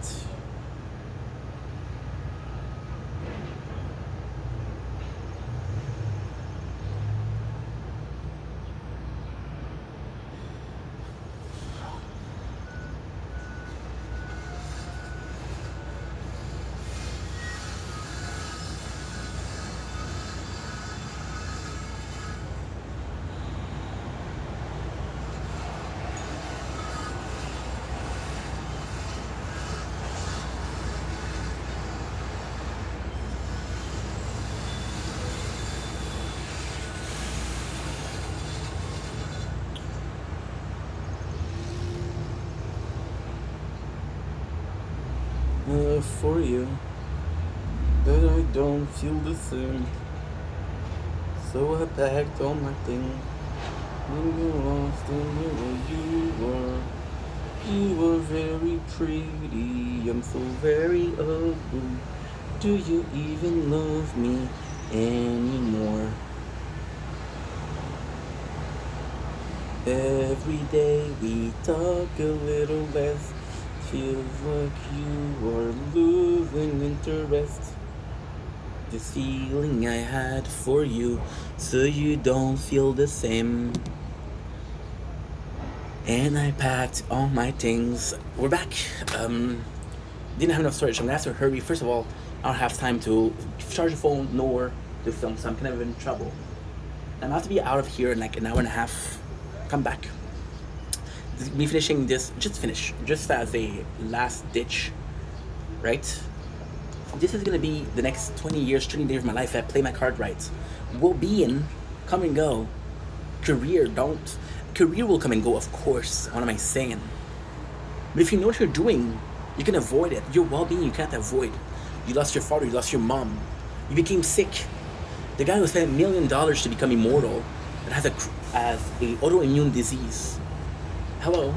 For you, but I don't feel the same. So I packed all my things. When you lost and where you were, you were very pretty. I'm so very ugly. Do you even love me anymore? Every day we talk a little less. Feels like you are losing interest. This feeling I had for you, so you don't feel the same. And I packed all my things. We're back. Didn't have enough storage, so I'm gonna have to hurry. First of all, I don't have time to charge the phone nor to film, so I'm kind of in trouble. I'm gonna have to be out of here in like an hour and a half. Come back. Me finishing this, just as a last ditch, right? This is gonna be the next 20 years, 30 years of my life. I play my card right. Well-being, come and go. Career will come and go, of course. What am I saying? But if you know what you're doing, you can avoid it. Your well-being, you can't avoid. You lost your father, you lost your mom. You became sick. The guy who spent $1 million to become immortal and has a autoimmune disease. Hello,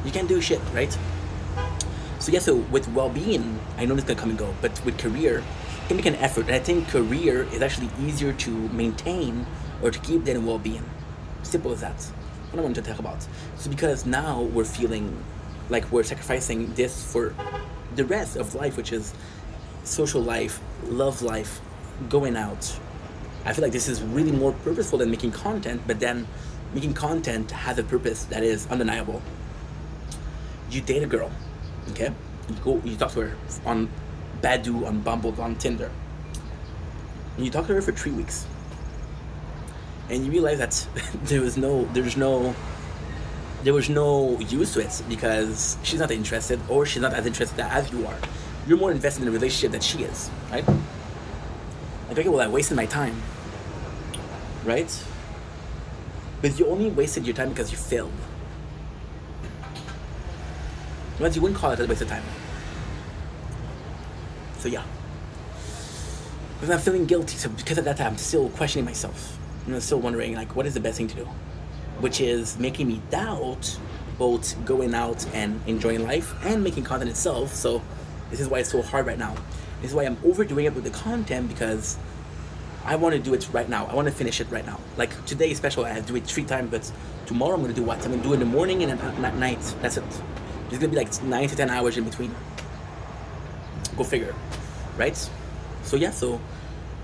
you can't do shit, right? So yeah, so with well-being, I know it's gonna come and go, but with career, you can make an effort, and I think career is actually easier to maintain or to keep than well-being. Simple as that. What I want to talk about. So because now we're feeling like we're sacrificing this for the rest of life, which is social life, love life, going out. I feel like this is really more purposeful than making content, but then making content has a purpose that is undeniable. You date a girl, okay? You talk to her on Badoo, on Bumble, on Tinder. And you talk to her for 3 weeks. And you realize that there was no use to it because she's not interested, or she's not as interested as you are. You're more invested in the relationship than she is, right? Like, okay, well, I wasted my time, right? But you only wasted your time because you failed. But you wouldn't call it a waste of time. So yeah, because I'm feeling guilty. So because of that, I'm still questioning myself. I'm still wondering like, what is the best thing to do, which is making me doubt both going out and enjoying life and making content itself. So this is why it's so hard right now. This is why I'm overdoing it with the content, because I want to do it right now. I want to finish it right now. Like today, special, I do it 3 times, but tomorrow I'm going to do what? I'm going to do it in the morning and at night. That's it. There's going to be like 9 to 10 hours in between. Go figure, right? So yeah, so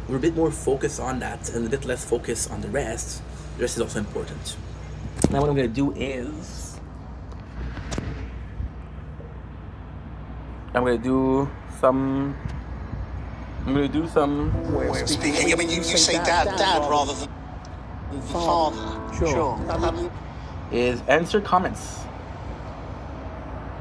we're a bit more focused on that and a bit less focused on the rest. The rest is also important. Now what I'm going to do is I'm going to do some speaking. I mean, you say dad rather than father. Sure. Is answer comments.